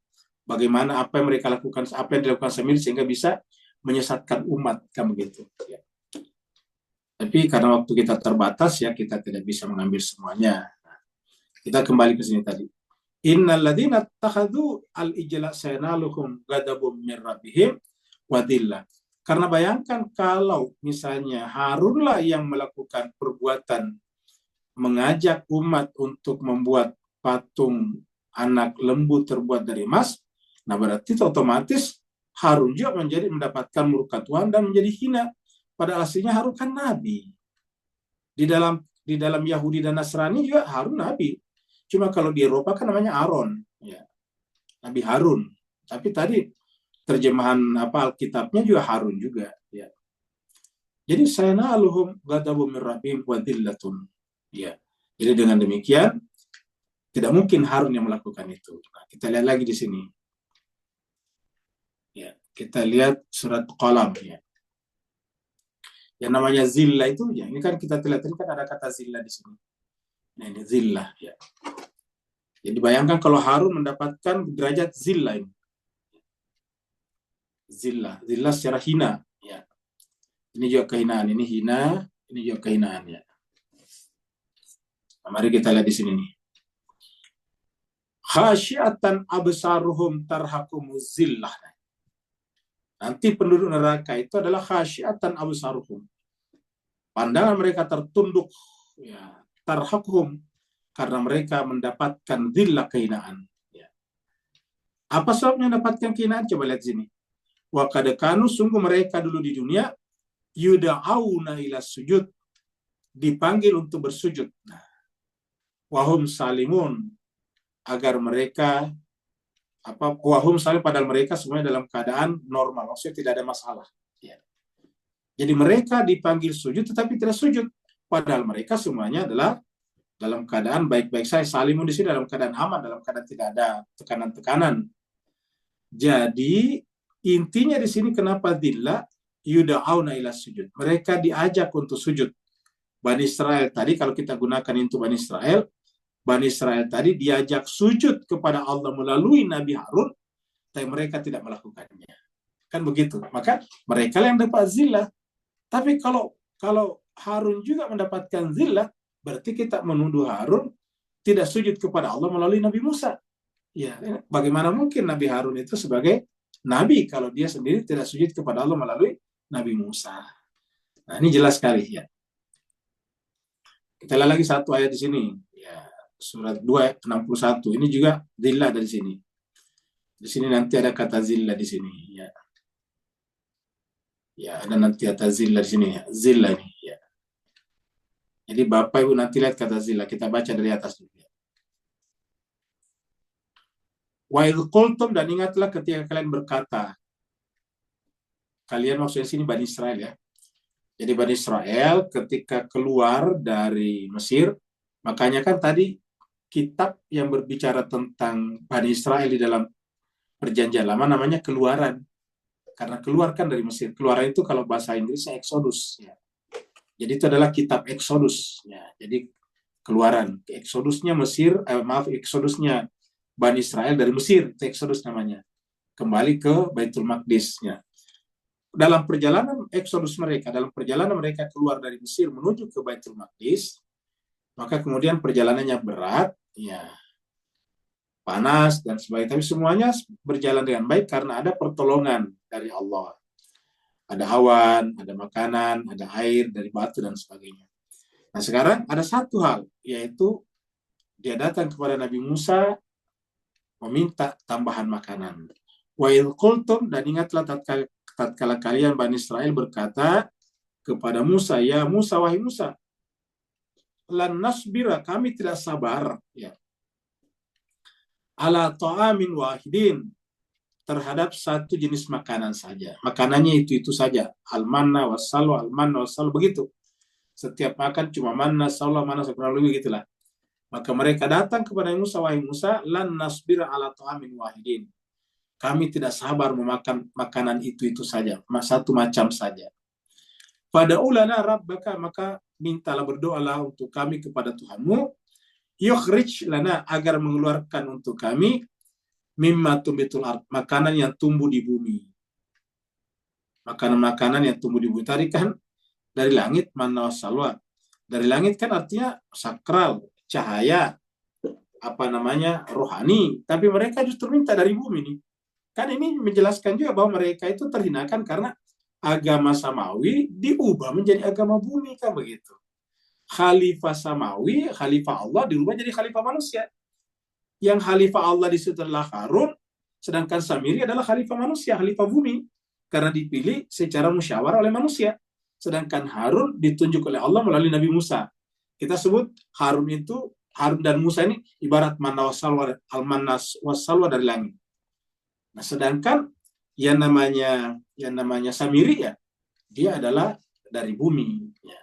Bagaimana apa yang mereka lakukan, apa yang dilakukan Samiri sehingga bisa menyesatkan umat kan begitu. Ya. Tapi karena waktu kita terbatas ya kita tidak bisa mengambil semuanya. Nah, kita kembali ke sini tadi. Innal ladzina takhadhu al-ijla sayanaluhum ghadabun min rabbihim wa dhillah. Karena bayangkan kalau misalnya Harunlah yang melakukan perbuatan mengajak umat untuk membuat patung anak lembu terbuat dari emas, nah berarti otomatis Harun juga mendapatkan murka Tuhan dan menjadi hina. Padahal aslinya Harun kan nabi. Di dalam Yahudi dan Nasrani juga Harun nabi. Cuma kalau di Eropa kan namanya Aaron, ya. Nabi Harun. Tapi tadi terjemahan Alkitabnya juga Harun juga, ya. Jadi sayanaluhum ghadabun min rabbihim wa dhillatun. Ya. Jadi dengan demikian tidak mungkin Harun yang melakukan itu. Nah, kita lihat lagi di sini. Ya, kita lihat surat Qalam ya. Yang namanya zillah itu ya, ini kan kita lihat ini kan ada kata zillah di sini. Nah, ini zillah ya. Jadi bayangkan kalau Harun mendapatkan derajat zillah ini. Zillah secara hina ya. Ini juga kehinaan, ini hina, ini juga kehinaan ya. Nah, mari kita lihat di sini nih. Khasyiatan absaruhum tarhaqumuz zillah. Nanti penduduk neraka itu adalah khasyiatan absaruhum. Pandangan mereka tertunduk ya, tarhaqhum, karena mereka mendapatkan zillah, kehinaan ya. Apa sebabnya mendapatkan kehinaan? Coba lihat sini. Wa qad kanu, sungguh mereka dulu di dunia yud'auna ila sujud, dipanggil untuk bersujud. Nah, wahum salimun, agar mereka wahum salim, padahal mereka semuanya dalam keadaan normal, maksudnya tidak ada masalah ya. Jadi mereka dipanggil sujud tetapi tidak sujud, padahal mereka semuanya adalah dalam keadaan baik-baik saja. Salimun di sini dalam keadaan aman, dalam keadaan tidak ada tekanan-tekanan. Jadi intinya di sini kenapa dhillah yud'auna ila sujud, mereka diajak untuk sujud. Bani Israel tadi, kalau kita gunakan itu Bani Israel tadi diajak sujud kepada Allah melalui Nabi Harun, tapi mereka tidak melakukannya. Kan begitu. Maka mereka yang dapat zillah. Tapi kalau Harun juga mendapatkan zillah, berarti kita menuduh Harun tidak sujud kepada Allah melalui Nabi Musa. Ya, bagaimana mungkin Nabi Harun itu sebagai nabi kalau dia sendiri tidak sujud kepada Allah melalui Nabi Musa? Nah, ini jelas sekali ya. Kita lihat lagi satu ayat di sini. Ya. Surat 2 ayat 61. Ini juga zillah dari sini. Di sini nanti ada kata zillah di sini ya. Ya, ada nanti kata zillah di sini ya. Zillah ini ya. Jadi Bapak Ibu nanti lihat kata zillah, kita baca dari atas dulu ya. Wa idh qultum, dan ingatlah ketika kalian berkata. Kalian maksudnya sini Bani Israel ya. Jadi Bani Israel ketika keluar dari Mesir, makanya kan tadi kitab yang berbicara tentang Bani Israel di dalam Perjanjian Lama namanya Keluaran. Karena keluarkan dari Mesir. Keluaran itu kalau bahasa Inggrisnya Exodus. Ya. Jadi itu adalah kitab Exodus. Ya. Jadi Keluaran. Exodusnya Exodusnya Bani Israel dari Mesir. Itu Exodus namanya. Kembali ke Baitul Maqdis. Ya. Dalam perjalanan Exodus mereka, dalam perjalanan mereka keluar dari Mesir menuju ke Baitul Maqdis, maka kemudian perjalanannya berat, ya panas dan sebagainya, tapi semuanya berjalan dengan baik karena ada pertolongan dari Allah. Ada awan, ada makanan, ada air dari batu dan sebagainya. Nah sekarang ada satu hal, yaitu dia datang kepada Nabi Musa meminta tambahan makanan. Wa idh qultum, dan ingatlah tatkala kalian Bani Israel berkata kepada Musa, ya Musa, wahai Musa, lan nasbira, kami tidak sabar, ya, ala ta'amin wahidin, terhadap satu jenis makanan saja. Makanannya itu saja. Al-manna wassalwa, al-manna wassalwa, begitu. Setiap makan cuma manna, salwa, manna, kurang lebih begitulah. Maka mereka datang kepada Musa, wahai Musa, lan nasbira ala ta'amin wahidin. Kami tidak sabar memakan makanan itu saja, satu macam saja. Pada ulana rabbaka, maka mintalah, berdoalah untuk kami kepada Tuhanmu, yukhrij lana, agar mengeluarkan untuk kami, mimma tumbitul ard, makanan yang tumbuh di bumi. Makanan-makanan yang tumbuh di bumi. Tadi kan dari langit, manna wassalwa. Dari langit kan artinya sakral, cahaya, rohani. Tapi mereka justru minta dari bumi nih. Kan ini menjelaskan juga bahwa mereka itu terhinakan karena agama samawi diubah menjadi agama bumi, kan begitu. Khalifah samawi, khalifah Allah dirubah jadi khalifah manusia. Yang khalifah Allah di situ adalah Harun, sedangkan Samiri adalah khalifah manusia, khalifah bumi, karena dipilih secara musyawarah oleh manusia. Sedangkan Harun ditunjuk oleh Allah melalui Nabi Musa. Kita sebut Harun dan Musa ini ibarat manna wassalwa dari langit. Nah, sedangkan yang namanya Samiri, ya, dia adalah dari bumi. Ya.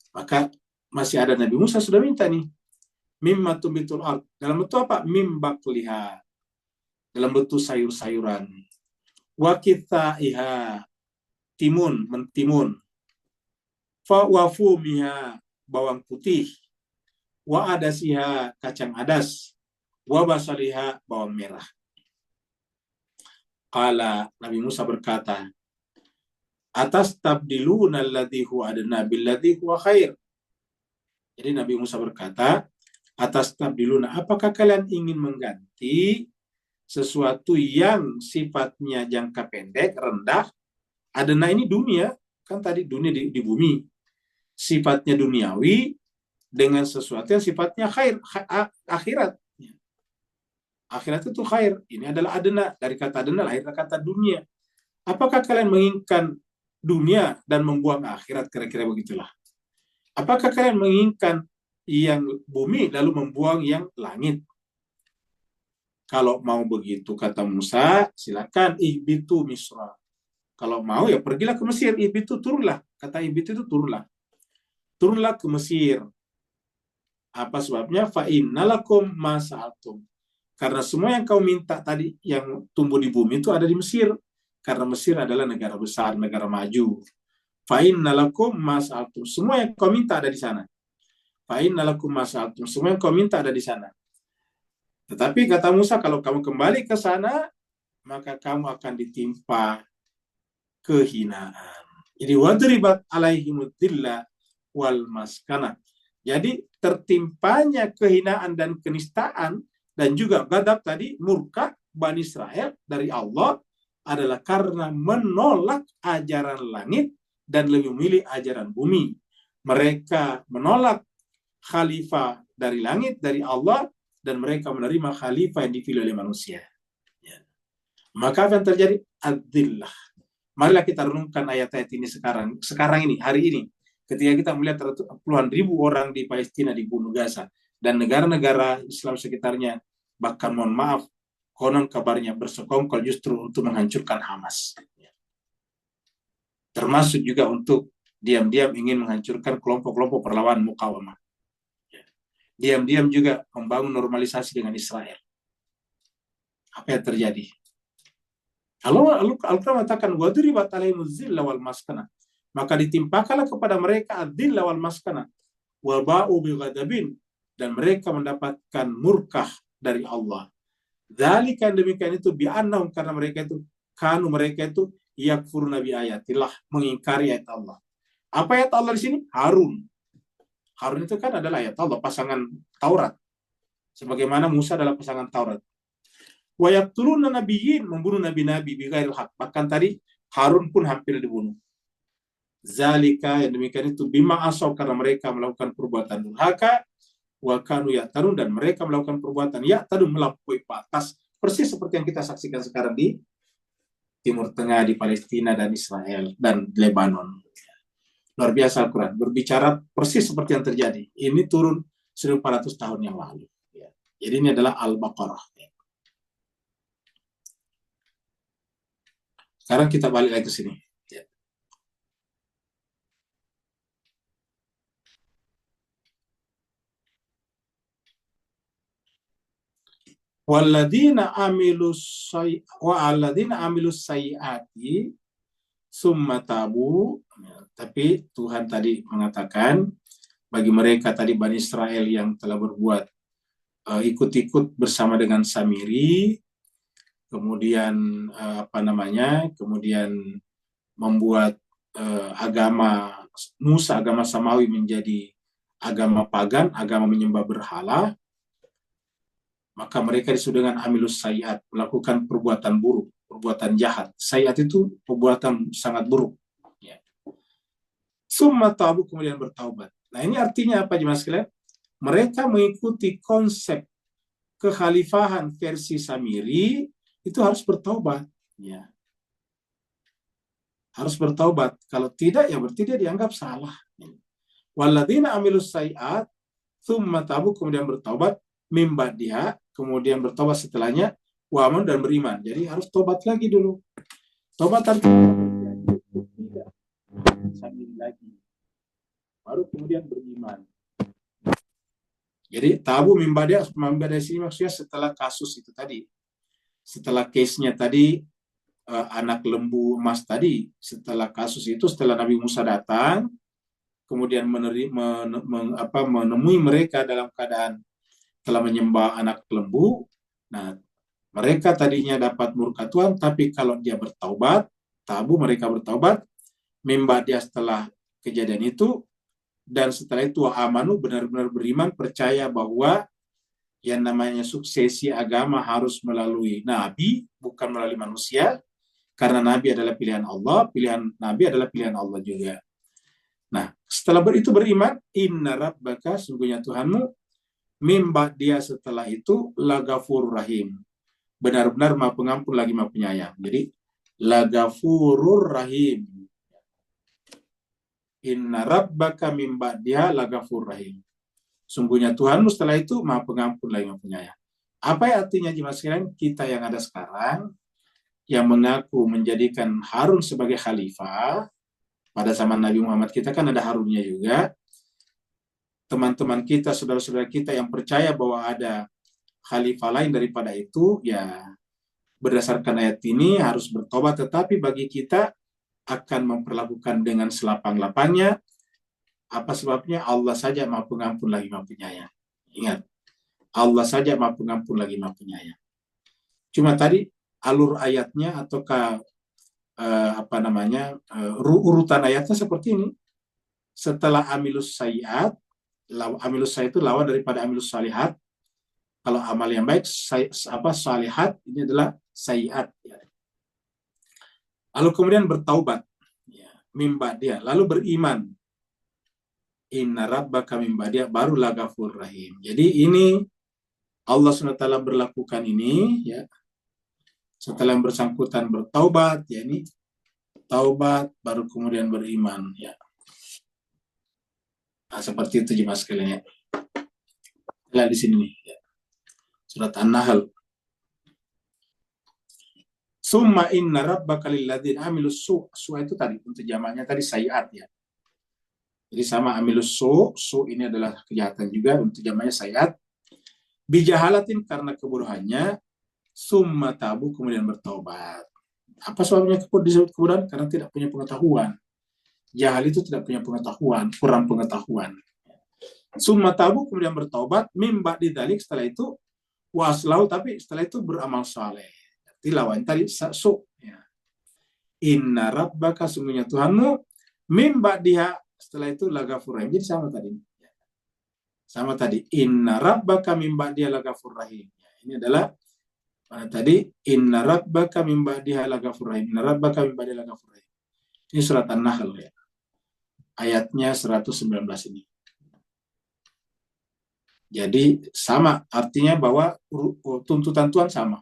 Maka masih ada Nabi Musa sudah minta nih, mimma tumbitul ard, dalam bentuk apa? Mim bakliha, dalam bentuk sayur-sayuran. Wa kithaiha, mentimun. Fa wafumiha, bawang putih. Wa adasiha, kacang adas. Wa basaliha, bawang merah. Qala, Nabi Musa berkata, atas tabdiluna alladhi huwa adna billadhi huwa khair. Jadi Nabi Musa berkata, atas tabdiluna, apakah kalian ingin mengganti sesuatu yang sifatnya jangka pendek, rendah, adna ini dunia, kan tadi dunia di bumi, sifatnya duniawi, dengan sesuatu yang sifatnya khair, akhirat. Akhirat itu khair. Ini adalah adna. Dari kata adna lahir kata dunia. Apakah kalian menginginkan dunia dan membuang akhirat? Kira-kira begitulah. Apakah kalian menginginkan yang bumi lalu membuang yang langit? Kalau mau begitu, kata Musa, silakan ihbitu Misra. Kalau mau ya pergilah ke Mesir. Ihbitu, turunlah. Kata ihbitu itu turunlah. Turunlah ke Mesir. Apa sebabnya? Fa innalakum ma sa'altum. Karena semua yang kau minta tadi yang tumbuh di bumi itu ada di Mesir. Karena Mesir adalah negara besar, negara maju. Fa innalakum ma sa'altum. Semua yang kau minta ada di sana. Fa innalakum ma sa'altum. Semua yang kau minta ada di sana. Tetapi kata Musa, kalau kamu kembali ke sana, maka kamu akan ditimpa kehinaan. Jadi wadribat alaihimud dhillah wal maskana. Jadi tertimpanya kehinaan dan kenistaan dan juga ghadab tadi, murka Bani Israel dari Allah adalah karena menolak ajaran langit dan lebih memilih ajaran bumi. Mereka menolak khalifah dari langit, dari Allah, dan mereka menerima khalifah yang dipilih oleh manusia. Ya. Maka apa yang terjadi? Ad-dhillah. Marilah kita renungkan ayat-ayat ini sekarang ini, hari ini. Ketika kita melihat puluhan ribu orang di Palestina dibunuh Gaza, dan negara-negara Islam sekitarnya, bahkan mohon maaf, konon kabarnya bersekongkol justru untuk menghancurkan Hamas. Termasuk juga untuk diam-diam ingin menghancurkan kelompok-kelompok perlawanan mukawamah. Diam-diam juga membangun normalisasi dengan Israel. Apa yang terjadi? Al-Quran mengatakan, wadribat alaihimuz zilla wal maskana. Maka ditimpakanlah kepada mereka ad-dhilla wal maskana. Wa ba'u bighadabin. Dan mereka mendapatkan murkah dari Allah. Dzalika, demikian itu bi'annahum, karena mereka itu yakfuruna bi ayatillah, mengingkari ayat Allah. Apa ayat Allah di sini? Harun. Harun itu kan adalah ayat Allah, pasangan Taurat. sebagaimana Musa dalam pasangan Taurat. Wa yaqtuluna nabiyyin, membunuh nabi-nabi bighairil haq. Bahkan tadi Harun pun hampir dibunuh. Zalika, yang demikian itu bima asaw, karena mereka melakukan perbuatan durhaka, wa kanu ya'tadun, dan mereka melakukan perbuatan ya'tadun, melampaui batas, persis seperti yang kita saksikan sekarang di Timur Tengah, di Palestina dan Israel dan Lebanon. Luar biasa Al-Quran, berbicara persis seperti yang terjadi. Ini turun 1400 tahun yang lalu. Jadi ini adalah Al-Baqarah. Sekarang kita balik lagi ke sini. Walladzina amilus sayyiati summa tabu. Tapi Tuhan tadi mengatakan bagi mereka tadi Bani Israel yang telah berbuat ikut-ikut bersama dengan Samiri, kemudian kemudian membuat agama Musa, agama Samawi menjadi agama pagan, agama menyembah berhala, maka mereka disebut dengan amilus sayyiat, melakukan perbuatan buruk, perbuatan jahat. Sayyiat itu perbuatan sangat buruk. Ya. Summa tabu, kemudian bertaubat. Nah ini artinya apa jemaah sekalian? Mereka mengikuti konsep kekhalifahan versi Samiri, itu harus bertaubat. Ya. Harus bertaubat. Kalau tidak, ya berarti dia dianggap salah. Walladzina amilus sayyiat summa tabu, kemudian bertaubat, mimba dia, kemudian bertobat setelahnya, waman, dan beriman. Jadi harus tobat lagi dulu. Tobat artinya tidak sambil lagi, baru kemudian beriman. Jadi tabu mimba dia sini maksudnya setelah kasus itu tadi, setelah case-nya tadi, anak lembu emas tadi, setelah kasus itu, setelah Nabi Musa datang, kemudian menemui mereka dalam keadaan telah menyembah anak lembu. Nah, mereka tadinya dapat murka Tuhan, tapi kalau dia bertaubat, tabu, mereka bertaubat, mimba dia setelah kejadian itu, dan setelah itu amanu, benar-benar beriman, percaya bahwa yang namanya suksesi agama harus melalui Nabi, bukan melalui manusia, karena Nabi adalah pilihan Allah, pilihan Nabi adalah pilihan Allah juga. Nah, setelah itu beriman, inna rabbaka, sungguhnya Tuhanmu, mimba dia setelah itu lagafurur rahim, benar-benar Maha Pengampun lagi Maha Penyayang. Jadi lagafurur rahim, inna rabbaka mimba dia lagafurur rahim, sungguhnya Tuhanmu setelah itu Maha Pengampun lagi Maha Penyayang. Apa artinya jemaah sekalian? Kita yang ada sekarang yang mengaku menjadikan Harun sebagai khalifah, pada zaman Nabi Muhammad kita kan ada Harunnya juga. Teman-teman kita, saudara-saudara kita yang percaya bahwa ada khalifah lain daripada itu, ya berdasarkan ayat ini harus bertobat. Tetapi bagi kita akan memperlakukan dengan selapang-lapangnya. Apa sebabnya? Allah saja Maha Pengampun lagi Maha Penyayang. Ingat, Allah saja Maha Pengampun lagi Maha Penyayang. Cuma tadi alur ayatnya ataukah urutan ayatnya seperti ini. Setelah amilus sayyiat, amilus sayyiat itu lawan daripada amilus salihat. Kalau amal yang baik, salihat ini adalah sayyiat. Lalu kemudian bertaubat, mimba dia, lalu beriman. Inna rabbaka mimba dia, baru lagafur rahim. Jadi ini Allah SWT berlakukan ini, ya. Setelah yang bersangkutan bertaubat, ya ini taubat, baru kemudian beriman, ya. Nah, seperti itu jemaah sekalian, ya. Lihat di sini nih, ya. Surat An-Nahl. Summa inna rabbaka lilladzina amilus su' itu tadi untuk jamaknya tadi sayyiat, ya. Jadi sama amilus su' ini adalah kejahatan juga, untuk jamaknya sayyiat. Bijahalatin, karena kebodohannya, summa tabu, kemudian bertaubat. Apa sebabnya disebut kebodohan? Karena tidak punya pengetahuan. Jahal itu tidak punya pengetahuan, kurang pengetahuan. Summa tabu, kemudian bertaubat, mimba didalik, setelah itu waslau, tapi setelah itu beramal saleh. Jadi lawan tadi su', ya. Inna rabbaka, sungguhnya Tuhanmu, mimba dia, setelah itu lagafur rahim. Jadi sama tadi. Sama tadi, inna rabbaka min ba'diha lagafur rahim. Ya, ini adalah tadi, inna rabbaka min ba'diha lagafur rahim. Inna rabbaka min ba'diha lagafur rahim. Ini surat An-Nahl ya. Ayatnya 119 ini. Jadi sama, artinya bahwa tuntutan Tuhan sama.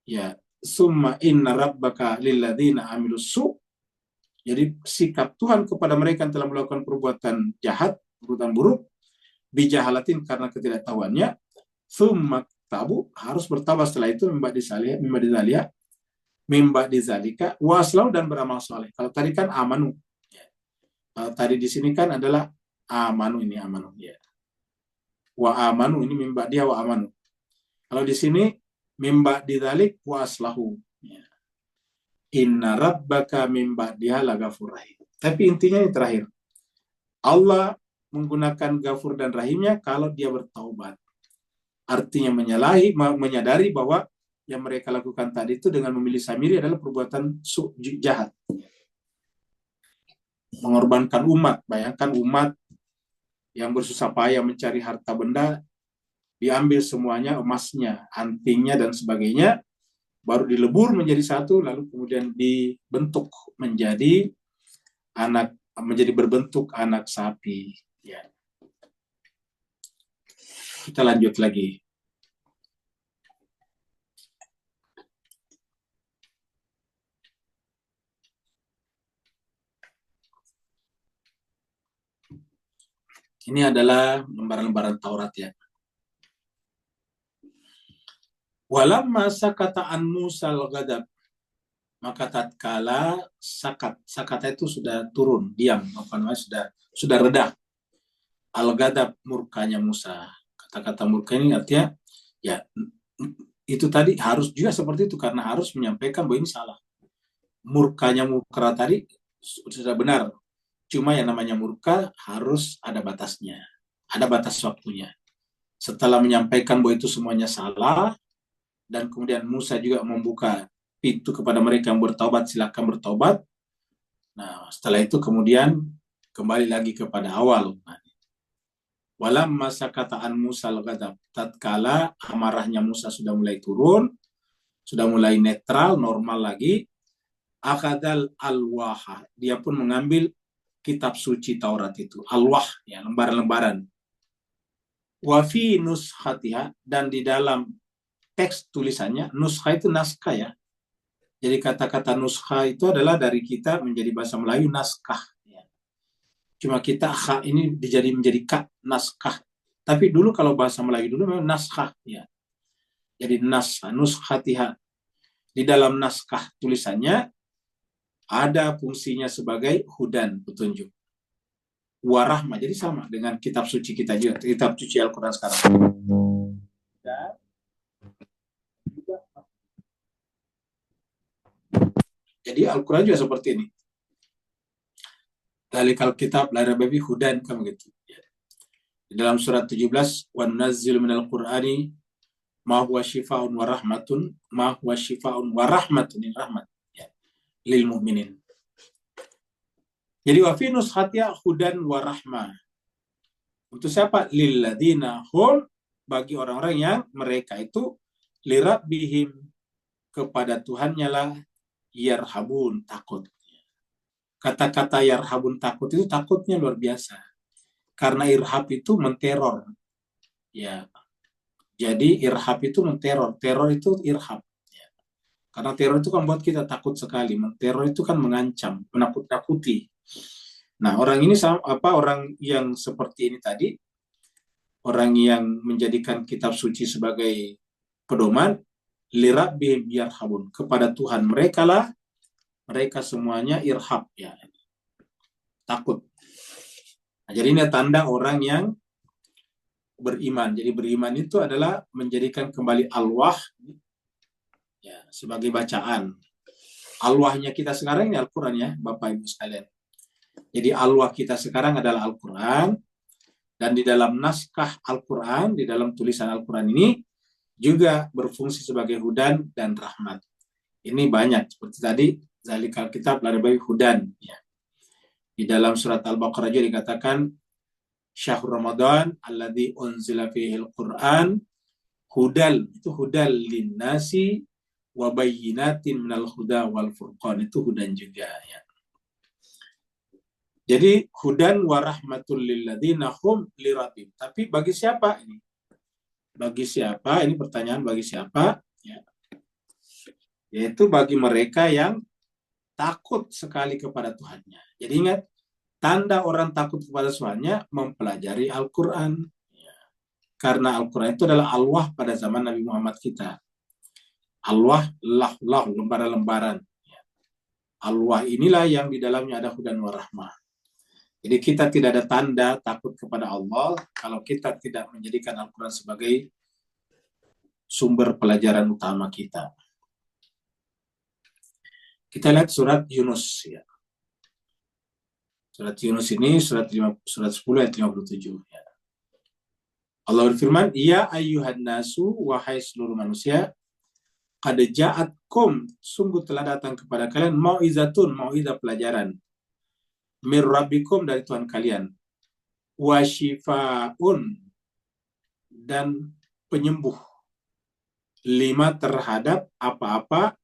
Ya, summa inna rabbaka lilladzina amilus su. Jadi sikap Tuhan kepada mereka yang telah melakukan perbuatan jahat, perbuatan buruk, bijahalatin karena ketidaktahuannya, summa tabu, harus bertawab setelah itu, mimba dizalika, waslau dan beramal soleh. Kalau tadi kan amanu. Ya. Kalau tadi di sini kan adalah amanu, ini amanu. Ya. Wa amanu, ini mimba dia wa amanu. Kalau di sini mimba dizalik waslahu. Ya. Inna rabbaka min ba'diha lagafur rahim. Tapi intinya yang terakhir. Allah menggunakan gafur dan rahimnya kalau dia bertaubat. Artinya menyadari bahwa yang mereka lakukan tadi itu dengan memilih Samiri adalah perbuatan jahat. Mengorbankan umat. Bayangkan umat yang bersusah payah mencari harta benda, diambil semuanya, emasnya, antingnya, dan sebagainya, baru dilebur menjadi satu, lalu kemudian dibentuk menjadi berbentuk anak sapi. Ya. Kita lanjut lagi. Ini adalah lembaran-lembaran Taurat ya. Walamma sakata an Musal ghadab, maka tatkala sakata itu sudah turun, diam, apa namanya, sudah reda. Al-ghadab, murkanya Musa. Kata-kata murka ini artinya ya itu tadi harus juga seperti itu, karena harus menyampaikan bahwa ini salah. Murkanya murka tadi sudah benar. Cuma yang namanya murka harus ada batasnya. Ada batas waktunya. Setelah menyampaikan bahwa itu semuanya salah, dan kemudian Musa juga membuka pintu kepada mereka yang bertaubat, silakan bertaubat. Nah, setelah itu kemudian kembali lagi kepada awal. Walamma sakataan Musa al-ghadab, tatkala amarahnya Musa sudah mulai turun, sudah mulai netral, normal lagi, akadal alwaha, dia pun mengambil kitab suci Taurat itu, alwah, ya, lembaran-lembaran. Wa fi nuskhatiha, dan di dalam teks tulisannya, nuskha itu naskah ya. Jadi kata-kata nuskha itu adalah dari kita menjadi bahasa Melayu naskah. Ya. Cuma kita kha ini menjadi ka, naskah. Tapi dulu kalau bahasa Melayu dulu memang naskah. Ya. Jadi nuskhatiha. Di dalam naskah tulisannya ada fungsinya sebagai hudan, petunjuk. Warahmah, jadi sama dengan kitab suci kita juga, kitab suci Al-Quran sekarang. Dan jadi Al-Quran juga seperti ini. Dalikal kitab la raiba fihi hudan, kan begitu. Di dalam surat 17, wa nunazzilu minal Qur'ani ma huwa syifaa'un wa rahmatun, ma huwa syifaa'un wa rahmatun, rahmat ya, lil mu'minin. Jadi wa fi nuskhatiha hudan wa rahmah. Untuk siapa? Lil ladzina hum, bagi orang-orang yang mereka itu lirabbihim, kepada Tuhannya lah yarhabun, takut. Kata-kata yarhabun, takut itu takutnya luar biasa. Karena irhab itu menteror. Ya. Jadi irhab itu menteror, teror itu irhab. Ya. Karena teror itu kan buat kita takut sekali. Menteror itu kan mengancam, menakut-nakuti. Nah, orang ini orang yang seperti ini tadi, orang yang menjadikan kitab suci sebagai pedoman, lirabbihim yarhabun, kepada Tuhan mereka lah, mereka semuanya irhab ya, takut. Nah, jadi ini tanda orang yang beriman. Jadi beriman itu adalah menjadikan kembali alwah ya, sebagai bacaan. Alwahnya kita sekarang ini Al-Quran ya, Bapak Ibu sekalian. Jadi alwah kita sekarang adalah Al-Quran, dan di dalam naskah Al-Quran, di dalam tulisan Al-Quran ini juga berfungsi sebagai hudan dan rahmat. Ini banyak, seperti tadi, zalikal kitab la raiba fihi hudan. Ya. Di dalam surat Al-Baqarah juga dikatakan, Syahrul Ramadan alladzi unzila fihil Qur'an hudal, itu hudal linnasi wa bayyinatin minal huda wal furqan, itu hudan juga ya. Jadi hudan wa rahmatul lil ladzina hum lirabbihim. Tapi bagi siapa ini? Bagi siapa? Ini pertanyaan bagi siapa? Ya. Yaitu bagi mereka yang takut sekali kepada Tuhannya. Jadi ingat, tanda orang takut kepada Tuhannya mempelajari Al-Quran. Ya. Karena Al-Quran itu adalah alwah pada zaman Nabi Muhammad kita. Alwah, lah, lembaran-lembaran. Ya. Alwah inilah yang di dalamnya ada hudan wa rahmah. Jadi kita tidak ada tanda takut kepada Allah kalau kita tidak menjadikan Al-Quran sebagai sumber pelajaran utama kita. Kita lihat surat Yunus ya. Surat Yunus ini surat 10 ayat 57 ya. Allah berfirman, "Ya ayyuhan nasu, wahai seluruh manusia, qad ja'atkum, sungguh telah datang kepada kalian mau'izatun, mau'izah pelajaran, mir rabbikum, dari Tuhan kalian, wa shifaun, dan penyembuh, lima terhadap apa-apa,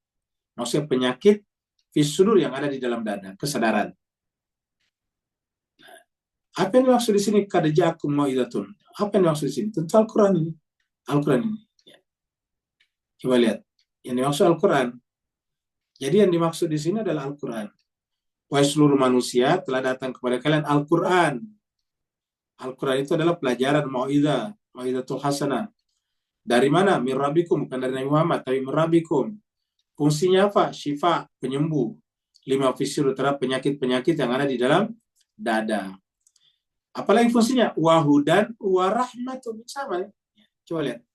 maksudnya penyakit fisudur yang ada di dalam dada, kesadaran." Apa yang dimaksud di sini qad ja'akum mau'izatun? Apa yang dimaksud di sini? Tentu Al-Quran ini. Al-Quran ini. Ya. Coba lihat. Yang dimaksud Al-Quran. Jadi yang dimaksud di sini adalah Al-Quran. Wahai seluruh manusia, telah datang kepada kalian Al-Quran. Al-Quran itu adalah pelajaran mau'izah, mau'izatul hasanah. Dari mana? Mir rabbikum, bukan dari Nabi Muhammad, tapi mir rabbikum. Fungsinya apa? Syifa, penyembuh. Lima fisiru, terhadap penyakit-penyakit yang ada di dalam dada. Apalagi fungsinya? Wahudan warahmatun, sama. Coba lihat.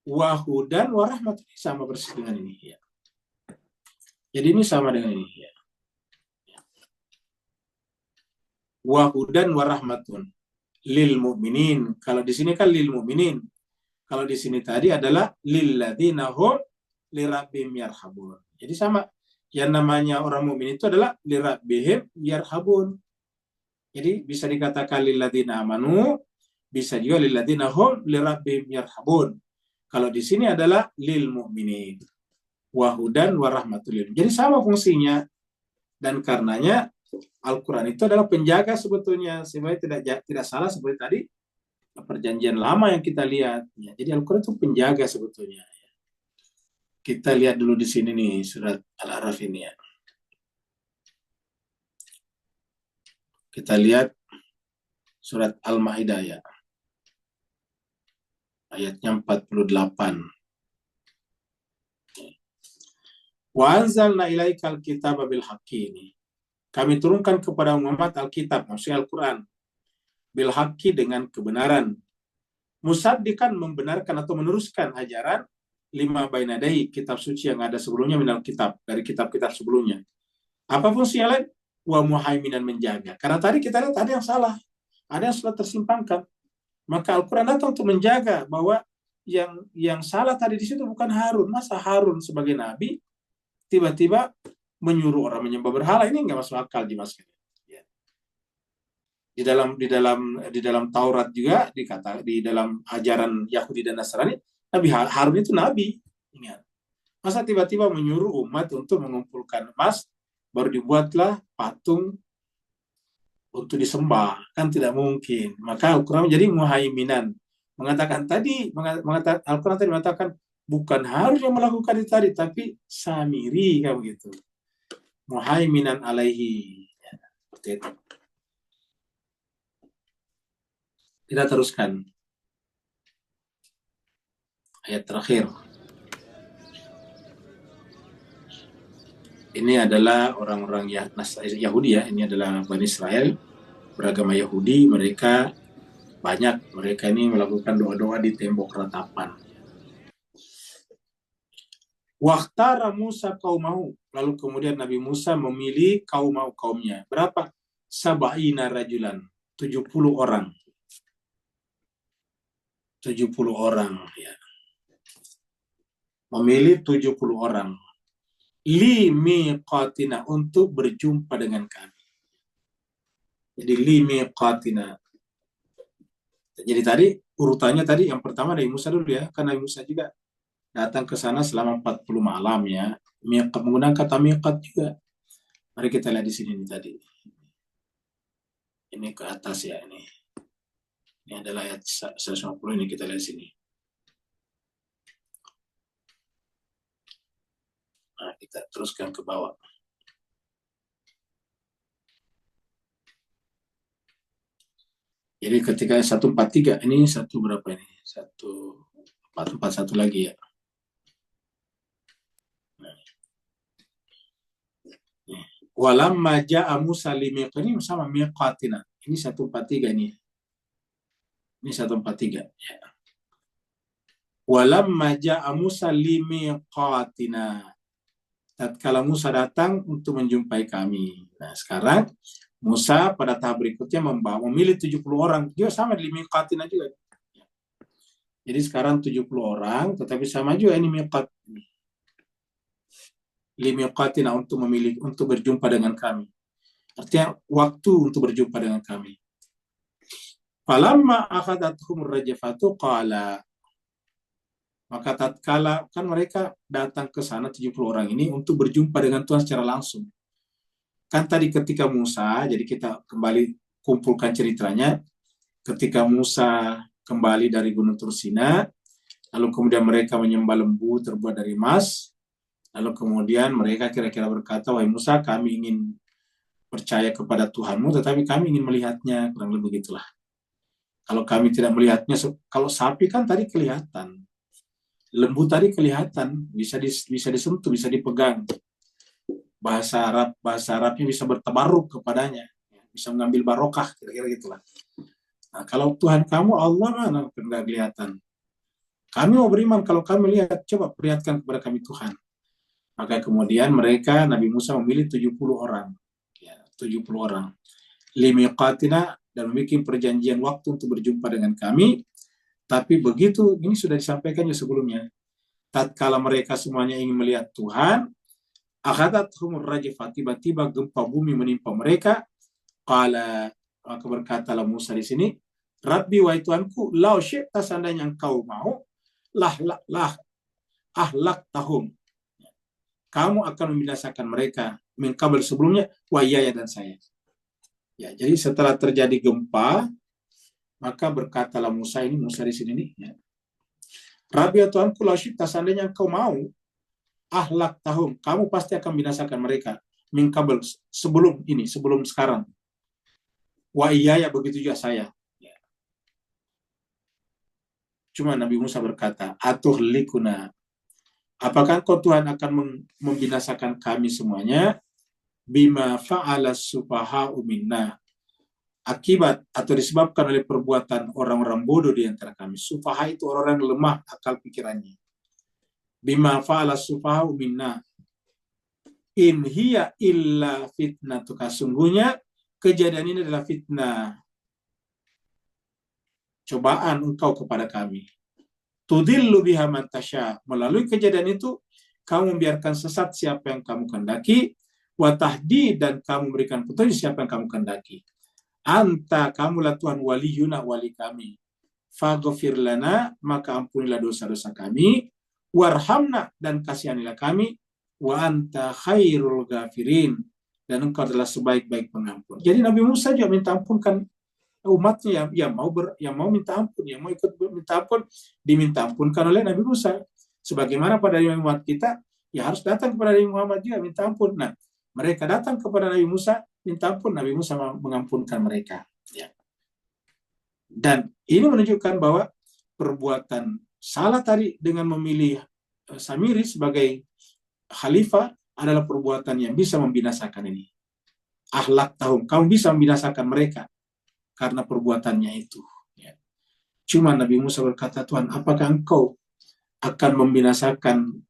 Wahudan warahmatun, sama persis dengan ini. Ya. Jadi ini sama dengan ini. Ya. Wahudan warahmatun lil mu'minin. Kalau di sini kan lil mu'minin. Kalau di sini tadi adalah lil ladzina hum lirabbihim yarhabun. Jadi sama. Yang namanya orang mukmin itu adalah lirabbihim yarhabun. Jadi bisa dikatakan lil ladzina amanu, bisa juga lil ladzina hum lirabbihim yarhabun. Kalau di sini adalah lil mu'minin. Wahudan warahmatul. Jadi sama fungsinya. Dan karenanya Al-Quran itu adalah penjaga sebetulnya, sebenarnya tidak salah seperti tadi perjanjian lama yang kita lihat. Ya, jadi Al-Quran itu penjaga sebetulnya. Kita lihat dulu di sini nih surat Al-A'raf ini ya. Kita lihat surat Al-Maidah ya. Ayatnya 48. Wa anzalna ilaikal kitaba bil haqqi, ini. Kami turunkan kepada Muhammad Alkitab, maksudnya Al-Quran, bil haqqi, dengan kebenaran. Musaddiqan, membenarkan atau meneruskan ajaran lima bainadai, kitab suci yang ada sebelumnya, minal kitab, dari kitab-kitab sebelumnya. Apa fungsinya lain? Wa muhaiminan, menjaga. Karena tadi kita lihat ada yang salah, ada yang sudah tersimpangkan. Maka Al-Quran datang untuk menjaga bahwa yang salah tadi di situ bukan Harun. Masa Harun sebagai nabi tiba-tiba menyuruh orang menyembah berhala? Ini nggak masuk akal di masa ini. Ya. Di dalam Taurat juga dikata, di dalam ajaran Yahudi dan Nasrani, Nabi Harun itu nabi. Ingat. Masa tiba-tiba menyuruh umat untuk mengumpulkan emas, baru dibuatlah patung untuk disembah? Kan tidak mungkin. Maka Al-Quran menjadi muhaiminan. Mengatakan Al-Quran tadi mengatakan bukan Harun yang melakukan itu tadi, tapi Samiri, kayak begitu. Muhaiminan alaihi. Ya, seperti itu. Kita teruskan. Ayat terakhir. Ini adalah orang-orang Yahudi ya. Ini adalah Bani Israel, beragama Yahudi. Mereka ini melakukan doa-doa di tembok ratapan. Waktara Musa kaumahu, lalu kemudian Nabi Musa memilih kaumnya. Berapa? Sab'ina rajulan, 70 orang. 70 orang ya. Memilih 70 orang. Li miqatina, untuk berjumpa dengan kami. Jadi limiqatina. Jadi tadi urutannya tadi yang pertama Nabi Musa dulu ya, karena Nabi Musa juga datang ke sana selama 40 malam ya. Menggunakan kata miqat juga. Mari kita lihat di sini nih tadi. Ini ke atas ya ini. Ini adalah ayat 150 ini kita lihat sini. Nah, kita teruskan ke bawah. Jadi ketika 143 ini satu berapa ini? 1441 lagi ya. Walamma ja'a Musa limiqatina sama miqatina. Ini 143 ini. Ini 143 ya. Walamma ja'a Musa limiqatina. Tatkala Musa datang untuk menjumpai kami. Nah, sekarang Musa pada tahap berikutnya memilih 70 orang. Dia sama di miqatina juga. Jadi sekarang 70 orang, tetapi sama juga ini miqat. Limiqatina untuk memilih, untuk berjumpa dengan kami. Artinya waktu untuk berjumpa dengan kami. Falamma akhadathum rajafatu qala. Maka tatkala kan mereka datang ke sana 70 orang ini untuk berjumpa dengan Tuhan secara langsung. Kan tadi ketika Musa, jadi kita kembali kumpulkan ceritanya, ketika Musa kembali dari Gunung Tursina, lalu kemudian mereka menyembah lembu terbuat dari emas, lalu kemudian mereka kira-kira berkata, wahai Musa, kami ingin percaya kepada Tuhanmu, tetapi kami ingin melihatnya, kurang lebih begitulah. Kalau kami tidak melihatnya, kalau sapi kan tadi kelihatan, lembu tadi kelihatan, bisa disentuh, bisa dipegang. Bahasa Arabnya bisa bertabaruk kepadanya, bisa mengambil barokah, kira-kira gitulah. Nah, kalau Tuhan kamu Allah mana tidak kelihatan. Kami mau beriman kalau kami lihat, coba perlihatkan kepada kami Tuhan. Maka kemudian mereka, Nabi Musa memilih 70 orang. Ya, 70 orang. Limiqatina, dan membuat perjanjian waktu untuk berjumpa dengan kami. Tapi begitu, ini sudah disampaikannya sebelumnya. Tatkala mereka semuanya ingin melihat Tuhan, akhadathumur rajfah, tiba-tiba gempa bumi menimpa mereka. Qala, maka berkatalah Musa di sini, Rabbi wahai Tuhanku, lau syi'ta seandainya engkau mau, ahlaktahum. Kamu akan membinasakan mereka min qabl sebelumnya, wa iyaya dan saya. Ya, jadi setelah terjadi gempa, maka berkatalah Musa di sini nih, ya. Rabbi ya Tuhanku, lau syi'ta seandainya engkau mau, ahlaktahum, kamu pasti akan membinasakan mereka min qabl sebelum sekarang. Wa iyaya, begitu juga saya. Ya. Cuma Nabi Musa berkata, atuhlikuna, apakah kau Tuhan akan membinasakan kami semuanya? Bima fa'ala sufaha'u minna, akibat atau disebabkan oleh perbuatan orang-orang bodoh di antara kami. Sufaha itu orang-orang lemah akal pikirannya. Bima fa'ala sufaha'u minna, in hiya illa fitnatuka, sungguhnya kejadian ini adalah fitnah, cobaan engkau kepada kami. Tudillu biha man tasya, melalui kejadian itu kamu membiarkan sesat siapa yang kamu kehendaki, wa tahdi, dan kamu berikan petunjuk siapa yang kamu kehendaki. Anta, kamulah Tuhan waliyuna, wali kami. Faghfir lana, maka ampunilah dosa-dosa kami, warhamna, dan kasihanilah kami, wa anta khairul ghafirin, dan engkau adalah sebaik-baik pengampun. Jadi Nabi Musa juga minta ampunkan umatnya yang mau minta ampun, yang mau ikut minta ampun, diminta ampunkan oleh Nabi Musa. Sebagaimana pada umat kita, ya harus datang kepada Nabi Muhammad juga minta ampun. Nah, mereka datang kepada Nabi Musa minta ampun, Nabi Musa mengampunkan mereka. Ya. Dan ini menunjukkan bahwa perbuatan salah tadi dengan memilih Samiri sebagai khalifah adalah perbuatan yang bisa membinasakan ini. Ahlak tahum, kamu bisa membinasakan mereka karena perbuatannya itu. Ya. Cuma Nabi Musa berkata, Tuhan, apakah engkau akan membinasakan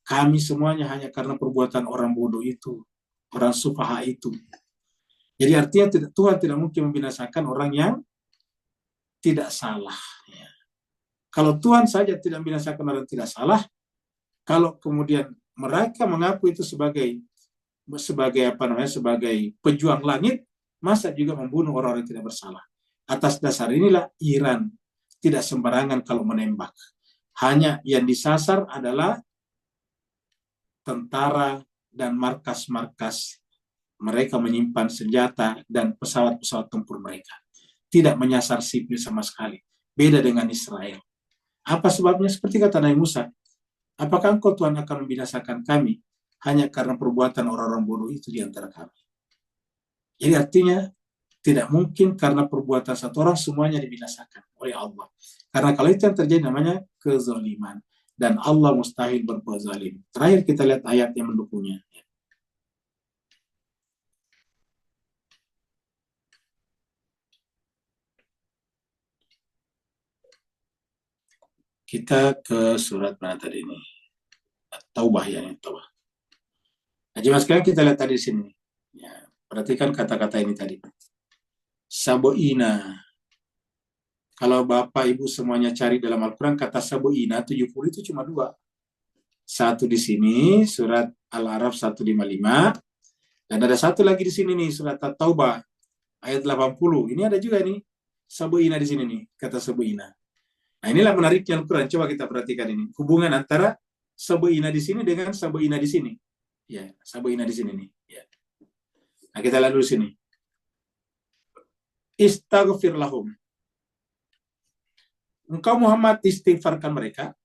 kami semuanya hanya karena perbuatan orang bodoh itu, orang sufaha itu? Jadi artinya Tuhan tidak mungkin membinasakan orang yang tidak salah. Ya. Kalau Tuhan saja tidak membinasakan orang yang tidak salah, kalau kemudian mereka mengaku itu sebagai pejuang langit, masa juga membunuh orang-orang yang tidak bersalah. Atas dasar inilah Iran tidak sembarangan kalau menembak. Hanya yang disasar adalah tentara dan markas-markas mereka menyimpan senjata dan pesawat-pesawat tempur mereka. Tidak menyasar sipil sama sekali. Beda dengan Israel. Apa sebabnya? Seperti kata Nabi Musa, apakah engkau Tuhan akan membinasakan kami hanya karena perbuatan orang-orang bodoh itu di antara kami? Jadi artinya tidak mungkin karena perbuatan satu orang semuanya dibinasakan oleh Allah. Karena kalau itu yang terjadi namanya kezaliman. Dan Allah mustahil berbuat zalim. Terakhir kita lihat ayat yang mendukungnya. Kita ke surat mana tadi ini? Taubah ya, Taubah. Nah, jemaah sekalian kita lihat tadi di sini. Ya, perhatikan kata-kata ini tadi. Saboina. Kalau Bapak Ibu semuanya cari dalam Al-Quran, kata saboina 70 itu cuma 2. Satu di sini, surat Al-Araf 155. Dan ada satu lagi di sini nih, surat At-Taubah ayat 80. Ini ada juga nih, saboina di sini nih, kata saboina. Nah, inilah menariknya Al-Quran. Coba kita perhatikan ini. Hubungan antara saboina di sini dengan saboina di sini. Ya, saboina di sini nih. Ya. Nah, kita lihat dulu sini. Istaghfir lahum. Engkau Muhammad istighfarkan mereka.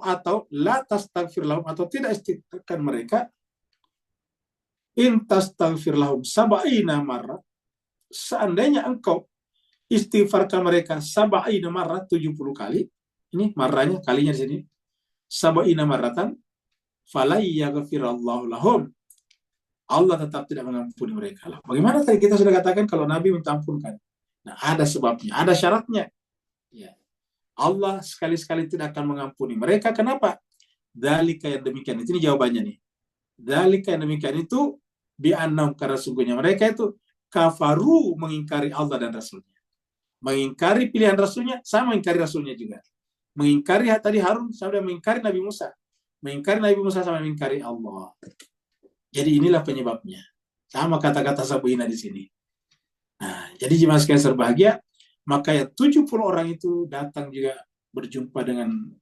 Atau la tastaghfir lahum. Atau tidak istighfarkan mereka. In tastaghfir lahum sab'ina marrah. Seandainya engkau istighfarkan mereka sab'ina marrah 70 kali. Ini marrahnya, kalinya di sini. Sab'ina marratan. Falai yaghfirallahu lahum. Allah tetap tidak mengampuni mereka. Bagaimana tadi kita sudah katakan kalau Nabi minta ampunkan? Nah, ada sebabnya, ada syaratnya. Ya. Allah sekali-sekali tidak akan mengampuni mereka. Kenapa? Dzalika yang demikian. Ini jawabannya nih. Dzalika yang demikian itu bi'annahum, karena sungguhnya mereka itu kafaru, mengingkari Allah dan Rasulnya. Mengingkari pilihan Rasulnya, sama mengingkari Rasulnya juga. Mengingkari tadi Harun, sama mengingkari Nabi Musa. Mengingkari Nabi Musa sama mengingkari Allah. Jadi inilah penyebabnya. Sama kata-kata sabuina di sini. Nah, jadi jemaah sekalian berbahagia, maka ya 70 orang itu datang juga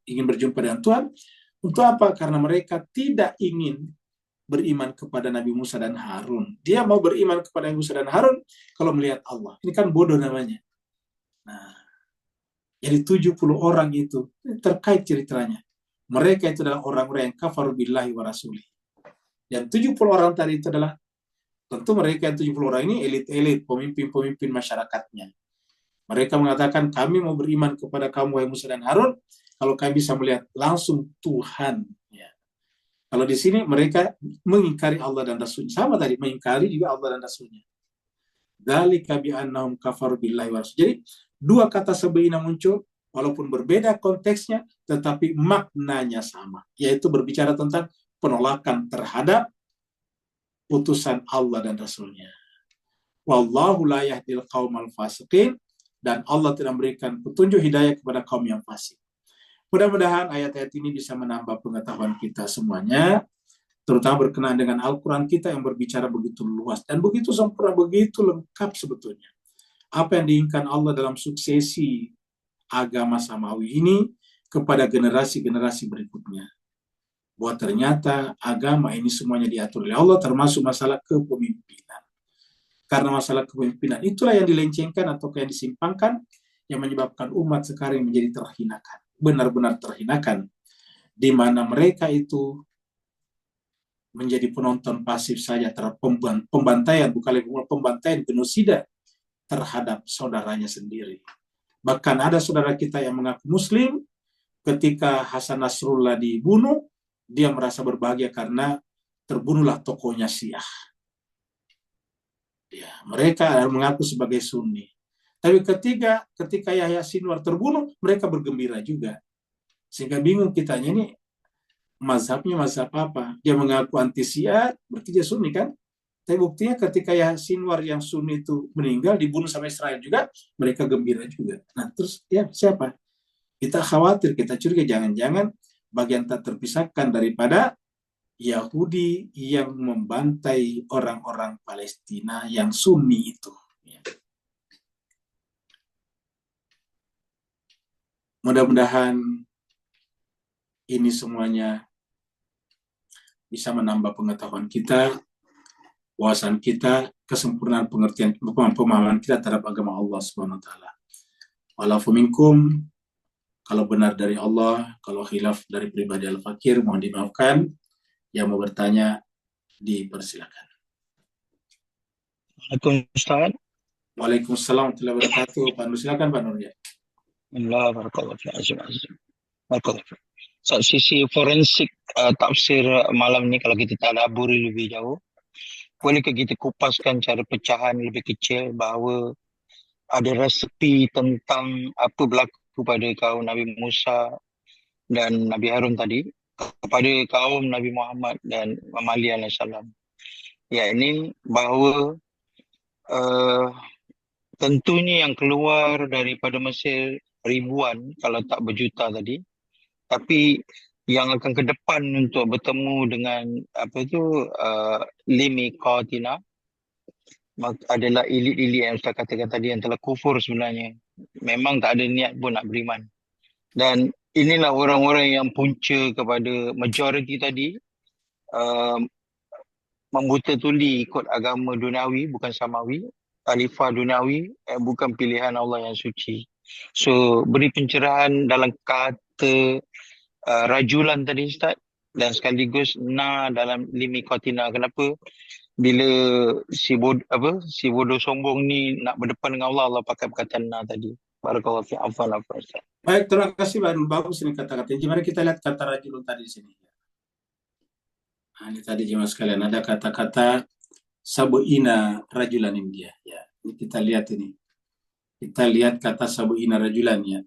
ingin berjumpa dengan Tuhan. Untuk apa? Karena mereka tidak ingin beriman kepada Nabi Musa dan Harun. Dia mau beriman kepada Nabi Musa dan Harun kalau melihat Allah. Ini kan bodoh namanya. Nah, jadi 70 orang itu terkait ceritanya. Mereka itu adalah orang-orang yang kafar billahi wa rasuli. Dan 70 orang tadi itu adalah, tentu mereka yang 70 orang ini elit-elit, pemimpin-pemimpin masyarakatnya. Mereka mengatakan, kami mau beriman kepada kamu, wahai Musa dan Harun, kalau kami bisa melihat langsung Tuhan. Ya. Kalau di sini mereka mengingkari Allah dan Rasulnya. Sama tadi, mengingkari juga Allah dan Rasulnya. Dzalika bi'annahum kafaru billahi wa rasul. Jadi, dua kata sebaina muncul, walaupun berbeda konteksnya, tetapi maknanya sama. Yaitu berbicara tentang penolakan terhadap utusan Allah dan Rasulnya. Wallahu la yahdil qaumal fasiqin. Dan Allah tidak memberikan petunjuk hidayah kepada kaum yang fasik. Mudah-mudahan ayat-ayat ini bisa menambah pengetahuan kita semuanya, terutama berkenaan dengan Al-Quran kita yang berbicara begitu luas dan begitu sempurna, begitu lengkap sebetulnya. Apa yang diinginkan Allah dalam suksesi agama samawi ini kepada generasi-generasi berikutnya. Bahwa ternyata agama ini semuanya diatur oleh Allah, termasuk masalah kepemimpinan. Karena masalah kepemimpinan itulah yang dilencengkan atau yang disimpangkan, yang menyebabkan umat sekarang menjadi terhinakan. Benar-benar terhinakan. Di mana mereka itu menjadi penonton pasif saja terhadap pembantaian, bukan lagi pembantaian, genosida terhadap saudaranya sendiri. Bahkan ada saudara kita yang mengaku Muslim, ketika Hasan Nasrullah dibunuh, dia merasa berbahagia karena terbunuhlah tokohnya Syiah. Ya, mereka mengaku sebagai Sunni. Tapi ketika Yahya Sinwar terbunuh, mereka bergembira juga. Sehingga bingung kitanya ini mazhabnya mazhab apa? Dia mengaku anti Syiah, berarti dia Sunni kan? Tapi buktinya ketika Yahya Sinwar yang Sunni itu meninggal, dibunuh sama Israel juga, mereka gembira juga. Nah, terus ya siapa? Kita khawatir, kita curiga jangan-jangan bagian tak terpisahkan daripada Yahudi yang membantai orang-orang Palestina yang Sunni itu. Mudah-mudahan ini semuanya bisa menambah pengetahuan kita, wawasan kita, kesempurnaan pengertian pemahaman kita terhadap agama Allah Subhanahu wa taala. Walafu minkum, kalau benar dari Allah, kalau khilaf dari pribadi al-fakir, mohon dimaafkan. Yang mau bertanya dipersilakan. Waalaikumsalam. Waalaikumsalam warahmatullahi wabarakatuh. Pak Nur, silakan Pak Nur ya. Allah barakallahu fi azim. Barakallahu. So, sisi forensik tafsir malam ini kalau kita tadaburi lebih jauh, bolehkah kita kupaskan cara pecahan lebih kecil bahawa ada resepi tentang apa berlaku pada kaum Nabi Musa dan Nabi Harun tadi kepada kaum Nabi Muhammad dan Imam Ali alaihissalam. Ya, ini bahawa tentunya yang keluar daripada Mesir ribuan kalau tak berjuta tadi, tapi yang akan ke depan untuk bertemu dengan limiqatina adalah elit-elit yang saya katakan tadi yang telah kufur sebenarnya. Memang tak ada niat pun nak beriman. Dan inilah orang-orang yang punca kepada majoriti tadi membuta tuli ikut agama duniawi bukan samawi, khalifah duniawi bukan pilihan Allah yang suci. So beri pencerahan dalam kata rajulan tadi Ustaz, dan sekaligus dalam limiqatina. Kenapa bila si bodoh sombong ni nak berdepan dengan Allah, Allah pakai perkataan tadi. Barakallahu fi afwan Ustaz. Baik, terima kasih Pak Nur. Bagus ini kata-kata. Mari kita lihat kata rajulun tadi di sini. Nah, ini tadi jemaah sekalian ada kata-kata sabu'ina rajulan ini dia. Ya, ini kita lihat ini. Kita lihat kata sabu'ina rajulan ya.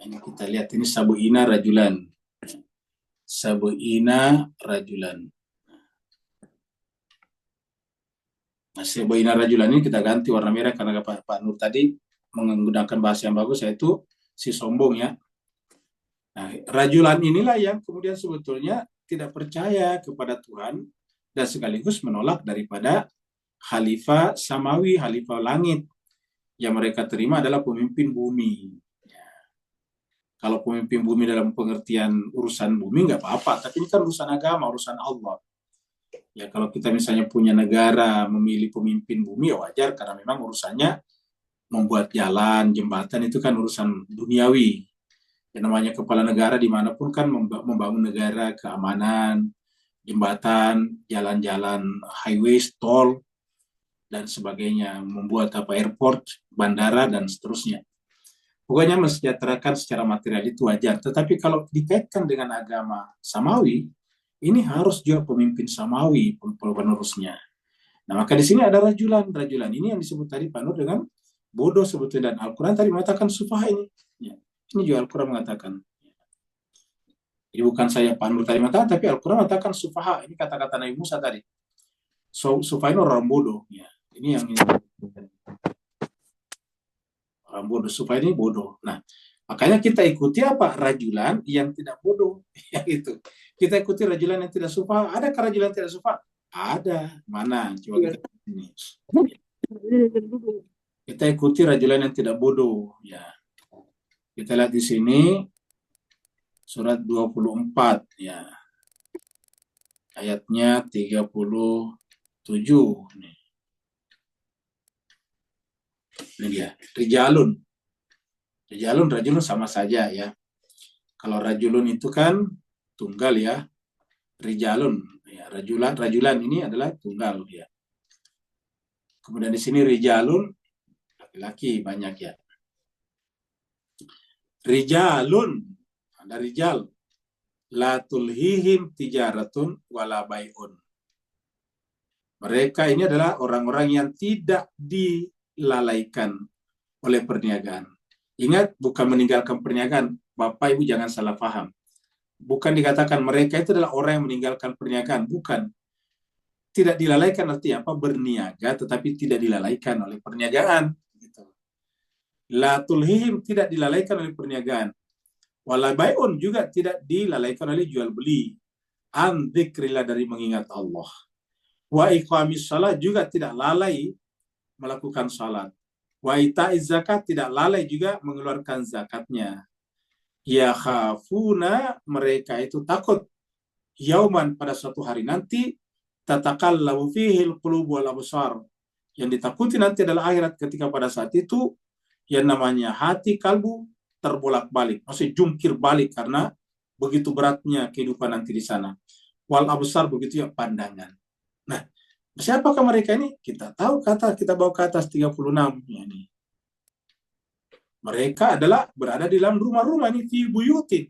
Ini kita lihat ini sabu'ina rajulan. Sabu'ina rajulan. Nah, sabu'ina rajulan ini kita ganti warna merah karena Pak Nur tadi menggunakan bahasa yang bagus, yaitu si sombong ya. Nah, rajulan inilah yang kemudian sebetulnya tidak percaya kepada Tuhan dan sekaligus menolak daripada khalifah samawi, khalifah langit. Yang mereka terima adalah pemimpin bumi. Ya. Kalau pemimpin bumi dalam pengertian urusan bumi nggak apa-apa, tapi ini kan urusan agama, urusan Allah. Ya, kalau kita misalnya punya negara memilih pemimpin bumi, ya wajar karena memang urusannya membuat jalan, jembatan itu kan urusan duniawi. Yang namanya kepala negara dimanapun kan membangun negara, keamanan, jembatan, jalan-jalan, highway, tol, dan sebagainya, membuat airport, bandara, dan seterusnya. Pokoknya mensejahterakan secara material itu wajar. Tetapi kalau dikaitkan dengan agama samawi, ini harus juga pemimpin samawi, penerusnya. Nah, maka di sini ada rajulan. Rajulan ini yang disebut tadi Pak Nur dengan bodoh sebetulnya, dan Al-Quran tadi mengatakan sufaha ini. Ya. Ini juga Al-Quran mengatakan. Jadi bukan saya Pak Nur tadi mengatakan, tapi Al-Quran mengatakan sufaha. Ini kata-kata Nabi Musa tadi. Sufaha ini orang bodoh. Ya. Ini yang ini. Orang bodoh. Sufaha ini bodoh. Nah, makanya kita ikuti apa? Rajulan yang tidak bodoh. Ya gitu. Kita ikuti rajulan yang tidak sufaha. Adakah rajulan yang tidak sufaha? Ada. Mana? Coba kita ini. Kita ikuti rajulan yang tidak bodoh. Ya. Kita lihat di sini surat 24 ya. Ayatnya 37 nih. Ini dia, rijalun. Rajulun sama saja ya. Kalau rajulun itu kan tunggal ya. Rijalun ya, rajulan ini adalah tunggal ya. Kemudian di sini rijalun laki-laki banyak ya. Rijalun, ada rijal, la tulhihim tijaratun wala bai'un. Mereka ini adalah orang-orang yang tidak dilalaikan oleh perniagaan. Ingat, bukan meninggalkan perniagaan. Bapak Ibu jangan salah paham. Bukan dikatakan mereka itu adalah orang yang meninggalkan perniagaan. Bukan. Tidak dilalaikan artinya apa? Berniaga tetapi tidak dilalaikan oleh perniagaan. La tulhihim, tidak dilalaikan oleh perniagaan. Wala bai'un juga tidak dilalaikan oleh jual beli. An dzikrillah dari mengingat Allah. Wa iqamis salat juga tidak lalai melakukan salat. Wa ita'iz zakat tidak lalai juga mengeluarkan zakatnya. Ya khafuna mereka itu takut yauman pada suatu hari nanti tatakallamu fihi al-qulub wal absar. Yang ditakuti nanti adalah akhirat ketika pada saat itu yang namanya hati kalbu terbolak-balik, maksudnya jungkir balik karena begitu beratnya kehidupan nanti di sana. Wal absar begitu ya pandangan. Nah, siapakah mereka ini? Kita tahu kita bawa ke atas 36 ya nih. Mereka adalah berada di dalam rumah-rumah ini fi buyutin.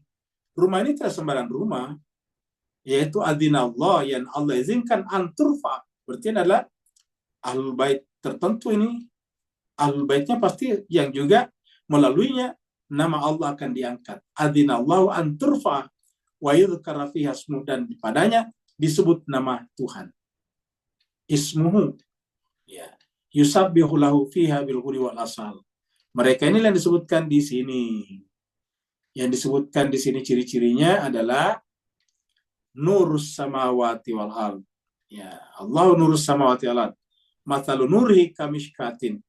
Rumah ini tidak sembarang rumah, yaitu adzinallah yang Allah izinkan anturfa. Berarti adalah ahlul bait tertentu ini. Ahlul baitnya pasti yang juga melaluinya nama Allah akan diangkat. Adzinallahu anturfa wa yudhkara fiha ismuhu, dan padanya disebut nama Tuhan. Ismuhu. Ya. Yusabbihu lahu fiha bil ghudwi wal asal. Mereka ini yang disebutkan di sini. Yang disebutkan di sini ciri-cirinya adalah nurus samawati wal ard. Ya, Allah nurus samawati wal ard. Mathalu nurihi kamishkatin.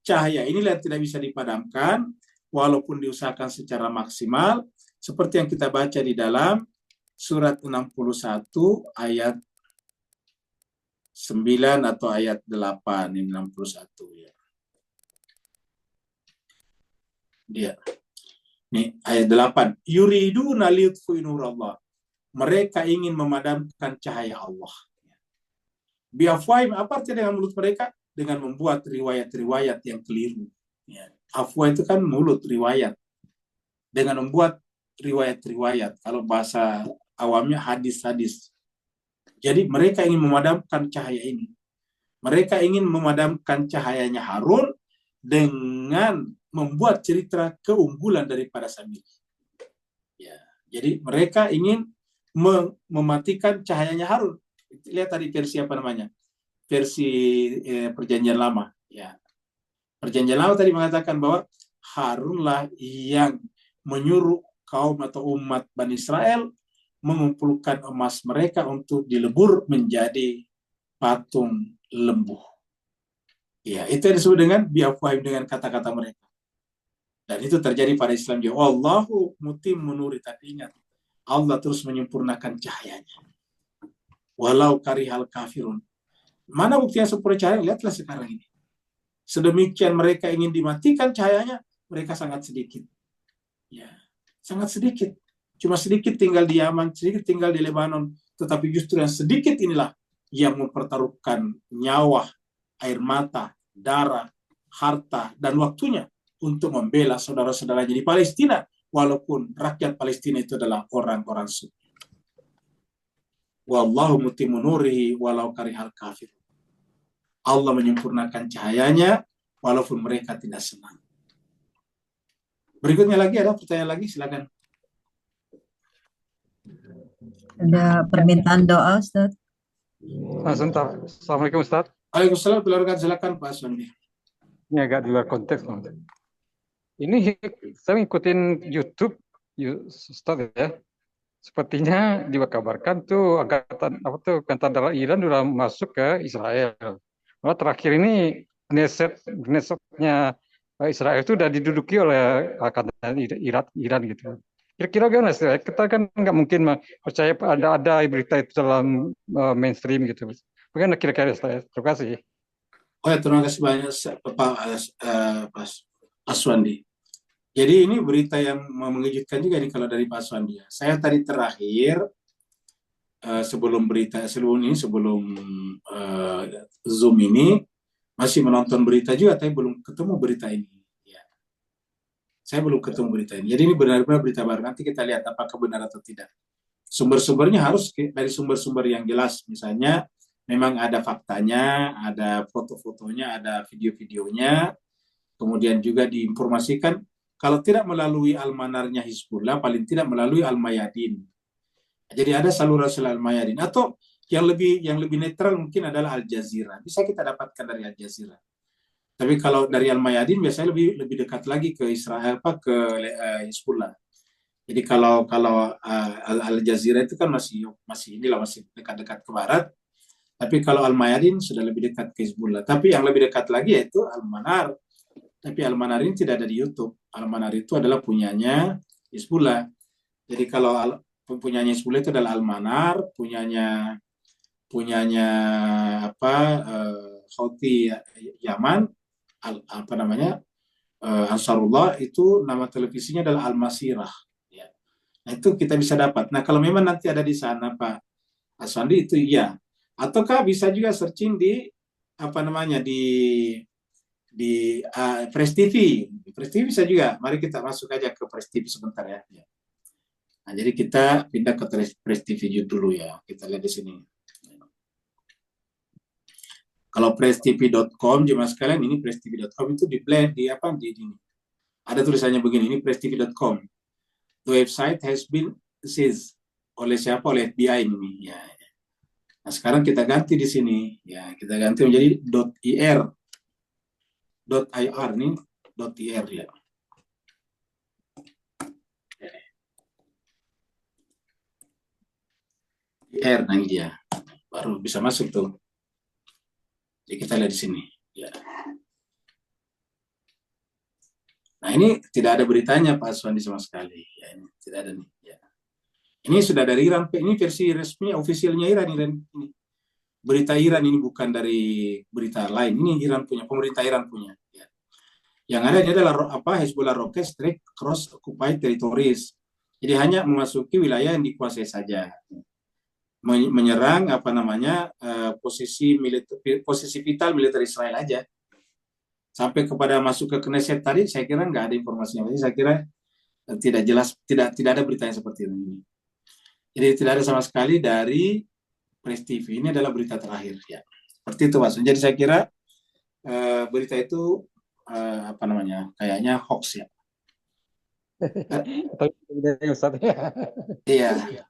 Cahaya inilah yang tidak bisa dipadamkan walaupun diusahakan secara maksimal, seperti yang kita baca di dalam surat 61 ayat 9 atau ayat 8, ini 61 ya. Dia. Nih ayat 8. Yuriduna liyutfi'u nurallah. Mereka ingin memadamkan cahaya Allah. Biafwaim, apa artinya dengan mulut mereka? Dengan membuat riwayat-riwayat yang keliru. Ya. Afwa itu kan mulut, riwayat. Dengan membuat riwayat-riwayat. Kalau bahasa awamnya hadis-hadis. Jadi mereka ingin memadamkan cahaya ini. Mereka ingin memadamkan cahayanya Harun dengan membuat cerita keunggulan daripada Samiri. Ya, jadi mereka ingin mematikan cahayanya Harun. Lihat tadi versi apa namanya? Versi Perjanjian Lama. Ya, Perjanjian Lama tadi mengatakan bahwa Harunlah yang menyuruh kaum atau umat Bani Israel mengumpulkan emas mereka untuk dilebur menjadi patung lembu. Ya, itu yang disebut dengan biafwahim, dengan kata-kata mereka. Dan itu terjadi pada Islam juga. Wallahu mutimmu nuri, tapi ingat, Allah terus menyempurnakan cahayanya. Walau karihal kafirun. Mana bukti yang sempurna cahaya? Lihatlah sekarang ini. Sedemikian mereka ingin dimatikan cahayanya, mereka sangat sedikit. Ya, sangat sedikit. Cuma sedikit tinggal di Yaman, sedikit tinggal di Lebanon. Tetapi justru yang sedikit inilah yang mempertaruhkan nyawa, air mata, darah, harta, dan waktunya untuk membela saudara-saudaranya di Palestina, walaupun rakyat Palestina itu adalah orang-orang Sunni. Wallahu mutimmu nurihi walau karihal kafir. Allah menyempurnakan cahayanya walaupun mereka tidak senang. Berikutnya lagi, ada pertanyaan lagi, silakan. Ada permintaan doa, Ustaz. Sebentar. Assalamualaikum, Ustaz. Waalaikumsalam, silakan Pak Aswandi. Ini agak di luar konteks, Ustaz. Ini saya ngikutin YouTube, Ustaz ya. Sepertinya dikabarkan tuh angkatan angkatan darat Iran sudah masuk ke Israel. Nah, terakhir ini Knessetnya Israel itu sudah diduduki oleh angkatan Iran gitu. Kira-kira gimana sih? Kita kan nggak mungkin percaya ada berita itu dalam mainstream gitu. Bagaimana kira-kira saya? Terima kasih. Oh ya, terima kasih banyak Pak Aswandi. Jadi ini berita yang mengejutkan juga nih kalau dari Pak Aswandi. Saya tadi terakhir sebelum Zoom ini masih menonton berita juga, tapi belum ketemu berita ini. Ya. Saya belum ketemu berita ini. Jadi ini benar-benar berita baru. Nanti kita lihat apakah benar atau tidak. Sumber-sumbernya harus dari sumber-sumber yang jelas. Misalnya memang ada faktanya, ada foto-fotonya, ada video-videonya. Kemudian juga diinformasikan kalau tidak melalui almanarnya Hizbullah, paling tidak melalui Al-Mayadin. Jadi ada saluran Al-Mayadin. Atau yang lebih netral mungkin adalah Al Jazeera. Bisa kita dapatkan dari Al Jazeera. Tapi kalau dari Al Mayadin biasanya lebih dekat lagi ke Israel, ke Hizbullah. Jadi kalau Al Jazeera itu kan masih dekat-dekat ke barat, tapi kalau Al Mayadin sudah lebih dekat ke Hizbullah. Tapi yang lebih dekat lagi yaitu Al Manar. Tapi Al Manar ini tidak ada di YouTube. Al Manar itu adalah punyanya Hizbullah. Jadi kalau punyanya Hizbullah itu adalah Al Manar, punyanya Houthi Yaman, Ansarullah, itu nama televisinya adalah Al Masirah. Ya. Nah, itu kita bisa dapat. Nah, kalau memang nanti ada di sana Pak Aswandi, itu iya. Ataukah bisa juga searching di Press TV. Press TV bisa juga. Mari kita masuk aja ke Press TV sebentar ya. Nah, jadi kita pindah ke Press TV dulu ya. Kita lihat di sini. Kalau presstv.com, jemaah sekalian, ini presstv.com itu di ini. Ada tulisannya begini, ini presstv.com. The website has been seized oleh siapa? Oleh FBI ini. Ya. Nah, sekarang kita ganti di sini. Ya, kita ganti menjadi .ir nih, .ir ya. .ir, nah ini dia. Baru bisa masuk tuh. Jadi kita lihat di sini. Ya. Nah, ini tidak ada beritanya Pak Aswandi sama sekali. Ya, ini tidak ada nih. Ya. Ini sudah dari Iran. Ini versi resmi, ofisialnya Iran. Ini. Berita Iran ini bukan dari berita lain. Ini Iran punya, pemerintah Iran punya. Ya. Yang ada ini adalah Hezbollah rocket strike cross occupied territories. Jadi hanya memasuki wilayah yang dikuasai saja. Menyerang posisi vital militer Israel aja. Sampai kepada masuk ke Knesset tadi, saya kira nggak ada informasinya. Jadi saya kira tidak jelas, tidak ada berita yang seperti ini. Jadi tidak ada sama sekali dari Press TV. Ini adalah berita terakhir ya. Seperti itu Mas. Jadi saya kira berita itu kayaknya hoax ya. Iya.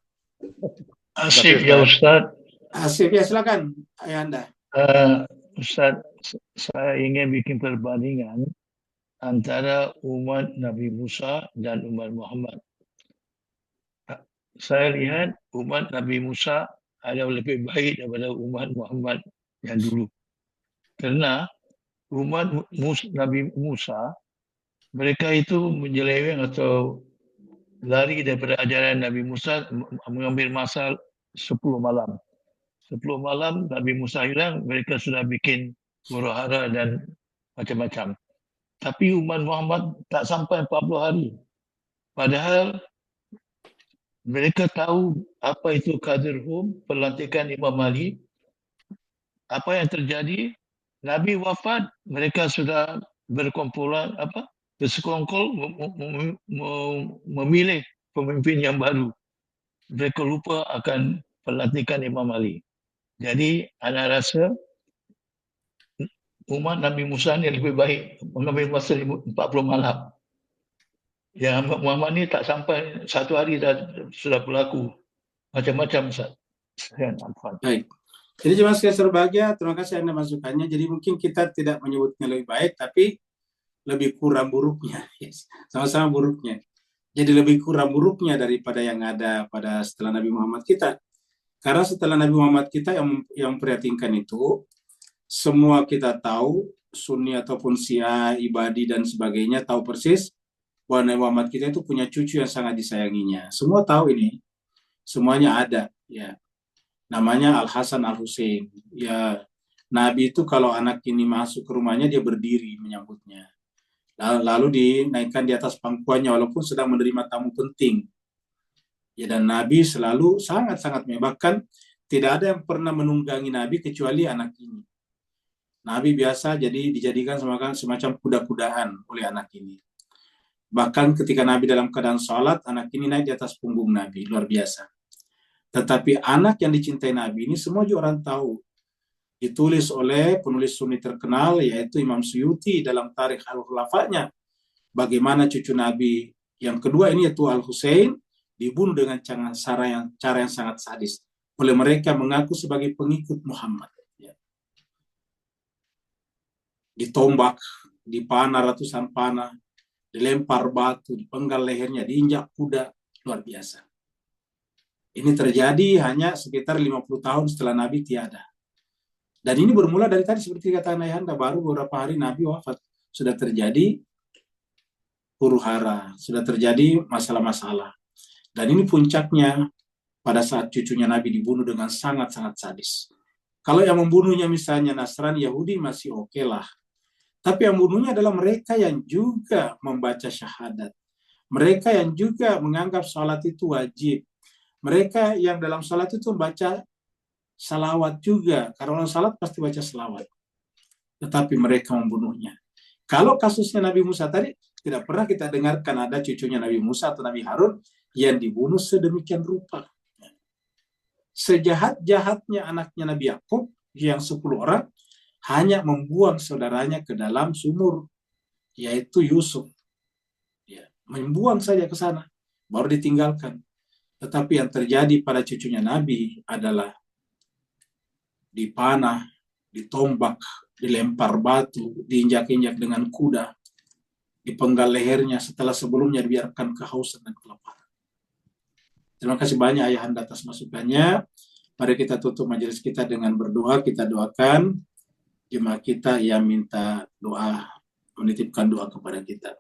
Asif ya Ustaz. Asif ya, silakan Anda. Ustaz, saya ingin bikin perbandingan antara umat Nabi Musa dan umat Muhammad. Saya lihat umat Nabi Musa ada lebih baik daripada umat Muhammad yang dulu. Karena umat Nabi Musa, mereka itu menyeleweng atau lari daripada ajaran Nabi Musa, mengambil masa 10 malam. 10 malam Nabi Musa hilang, mereka sudah bikin huru-hara dan macam-macam. Tapi umat Muhammad tak sampai 40 hari. Padahal mereka tahu apa itu Qadirhum, pelantikan Imam Ali. Apa yang terjadi? Nabi wafat, mereka sudah berkumpulan bersekongkol memilih pemimpin yang baru. Mereka lupa akan pelantikan Imam Ali. Jadi, ana rasa umat Nabi Musa ni lebih baik mengambil masa 40 malam. Yang Muhammad ni tak sampai 1 hari sudah berlaku. Macam-macam Ustaz. Baik. Jadi jemaah sekalian berbahagia, terima kasih Anda masukannya. Jadi mungkin kita tidak menyebutnya lebih baik, tapi lebih kurang buruknya. Yes. Sama-sama buruknya. Jadi lebih kurang buruknya daripada yang ada pada setelah Nabi Muhammad kita. Karena setelah Nabi Muhammad kita yang memprihatinkan itu, semua kita tahu, Sunni ataupun Syiah, Ibadi dan sebagainya tahu persis bahwa Nabi Muhammad kita itu punya cucu yang sangat disayanginya. Semua tahu ini, semuanya ada. Ya, namanya Al Hasan Al Husain. Ya, Nabi itu kalau anak ini masuk ke rumahnya dia berdiri menyambutnya. Lalu dinaikkan di atas pangkuannya walaupun sedang menerima tamu penting. Ya, dan Nabi selalu sangat-sangat bahkan tidak ada yang pernah menunggangi Nabi kecuali anak ini. Nabi biasa dijadikan semacam kuda-kudaan oleh anak ini. Bahkan ketika Nabi dalam keadaan sholat, anak ini naik di atas punggung Nabi, luar biasa. Tetapi anak yang dicintai Nabi ini semua juga orang tahu. Ditulis oleh penulis Sunni terkenal yaitu Imam Suyuti dalam Tarikh Al-Khulafa'nya. Bagaimana cucu Nabi yang kedua ini yaitu Al-Husain dibunuh dengan cara yang sangat sadis oleh mereka mengaku sebagai pengikut Muhammad. Ya. Ditombak, dipanah ratusan panah, dilempar batu, dipenggal lehernya, diinjak kuda, Luar biasa. Ini terjadi hanya sekitar 50 tahun setelah Nabi tiada. Dan ini bermula dari tadi seperti kata Ayahanda, baru beberapa hari Nabi wafat. Sudah terjadi huru-hara, sudah terjadi masalah-masalah. Dan ini puncaknya pada saat cucunya Nabi dibunuh dengan sangat-sangat sadis. Kalau yang membunuhnya misalnya Nasrani, Yahudi masih oke lah. Tapi yang membunuhnya adalah mereka yang juga membaca syahadat. Mereka yang juga menganggap salat itu wajib. Mereka yang dalam salat itu membaca salawat juga. Karena orang salat pasti baca salawat. Tetapi mereka membunuhnya. Kalau kasusnya Nabi Musa tadi, tidak pernah kita dengarkan ada cucunya Nabi Musa atau Nabi Harun yang dibunuh sedemikian rupa. Sejahat-jahatnya anaknya Nabi Yakub yang 10 orang hanya membuang saudaranya ke dalam sumur, yaitu Yusuf. Ya, membuang saja ke sana, baru ditinggalkan. Tetapi yang terjadi pada cucunya Nabi adalah dipanah, ditombak, dilempar batu, diinjak-injak dengan kuda, dipenggal lehernya setelah sebelumnya dibiarkan kehausan dan kelaparan. Terima kasih banyak Ayahanda atas masukannya. Mari kita tutup majelis kita dengan berdoa. Kita doakan jemaah kita yang minta doa, menitipkan doa kepada kita.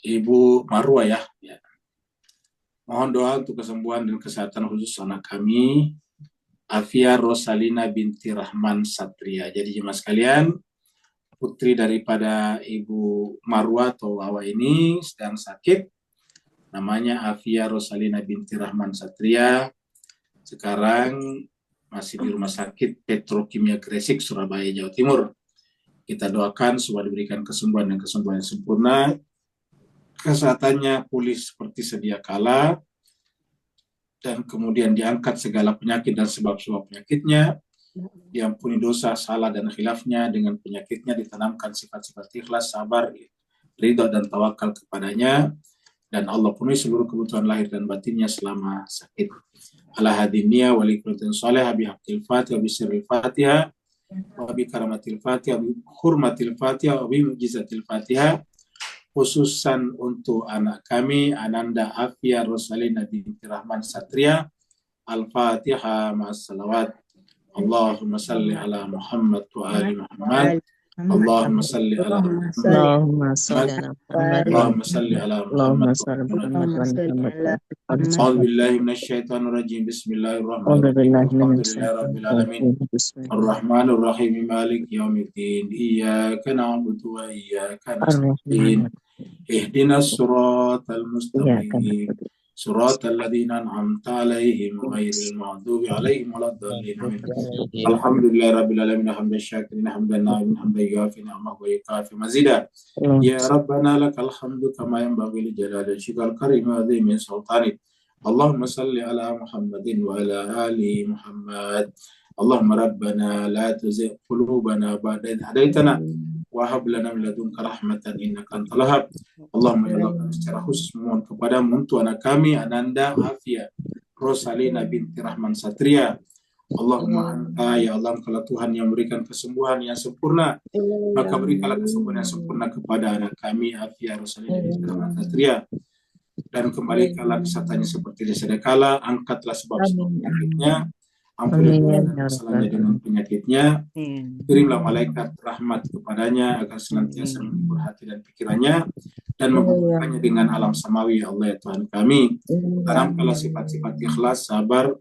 Ibu Marwa ya. Mohon doa untuk kesembuhan dan kesehatan khusus anak kami, Afia Rosalina binti Rahman Satria. Jadi jemaah sekalian, putri daripada Ibu Marwa atau Wawa ini sedang sakit. Namanya Afia Rosalina binti Rahman Satria. Sekarang masih di rumah sakit Petrokimia Gresik, Surabaya, Jawa Timur. Kita doakan supaya diberikan kesembuhan dan kesembuhan yang sempurna. Kesehatannya pulih seperti sedia kala. Dan kemudian diangkat segala penyakit dan sebab-sebab penyakitnya. Diampuni dosa, salah, dan khilafnya. Dengan penyakitnya ditanamkan sifat-sifat ikhlas, sabar, ridha, dan tawakal kepadanya. Dan Allah penuhi seluruh kebutuhan lahir dan batinnya selama sakit. Ala hadiniya walikulitin salih, bihaqil fatihah, bisiril fatihah, wabi karamatil fatihah, wabi hurmatil fatihah, wabi mujizatil fatihah. Khususan untuk anak kami, Ananda Afia Rosalina binti Rahman Satria. Al-Fatihah ma'as salawat. Allahumma salli ala Muhammad wa ali Muhammad. Allahumma salli ala Muhammad. Allahumma salli ala Muhammad. A'udzu billahi minasyaitonir rajim. Bismillahirrahmanirrahim. Alhamdulillahirabbil alamin. Arrahmanir rahim. Maliki yaumiddin. Iyyaka na'budu wa iyyaka nasta'in. Ihdinas siratal mustaqim. Suratal ladzina an'amta 'alaihim ghairil maghdubi 'alaihim waladdallin. Alhamdulillahirabbil alamin hamdan syakirin hamdan na'imin hamdan yuafi ni'amahu wa yukafi mazida. Ya Rabbana lakal hamdu kama yanbaghi li jalali wajhikal karim wa 'azimi sultanik. Allahumma salli ala Muhammadin wa ala ali Muhammad. Allahumma rabbana la tuzigh qulubana ba'da idh hadaitana wa hab lana min ladunka rahmatan innaka antal wahhab. Allahumma ya Allah, secara khusus memohon kepadamu untuk anak kami Ananda Afia Rosalina binti Rahman Satria. Allahumma anta ya Allah, kalau Tuhan yang memberikan kesembuhan yang sempurna, maka berikanlah kesembuhan yang sempurna kepada anak kami Afia Rosalina binti Rahman Satria. Dan kembalikanlah kesehatannya seperti sedia kala, angkatlah sebab-sebab penyakitnya, ampunilah kesalahannya dengan penyakitnya, kirimlah malaikat rahmat kepadanya agar senantiasa menghibur hati dan pikirannya dan menghubungkannya dengan alam samawi. Ya Allah ya Tuhan kami, tanamkanlah sifat-sifat ikhlas, sabar,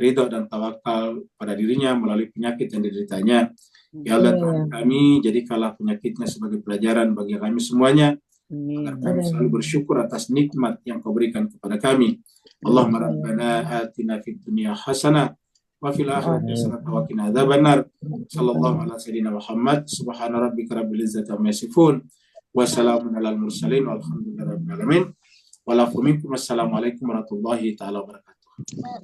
ridha, dan tawakal pada dirinya melalui penyakit yang dideritanya. Ya Allah Tuhan kami, jadikanlah penyakitnya sebagai pelajaran bagi kami semuanya, agar kami selalu bersyukur atas nikmat yang Kau berikan kepada kami. Allahumma rabbana atina fid dunya hasanah wa fil akhirati hasanatan wa qina adzabannar. Sallallahu ala sayyidina Muhammad. Subhana rabbika rabbil izzati amma yasifun. Wa salamun alal mursalin walhamdulillahi rabbil alamin. Wa lakum minkum assalamualaikum warahmatullahi taala wabarakatuh.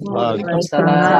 Waalaikumsalam.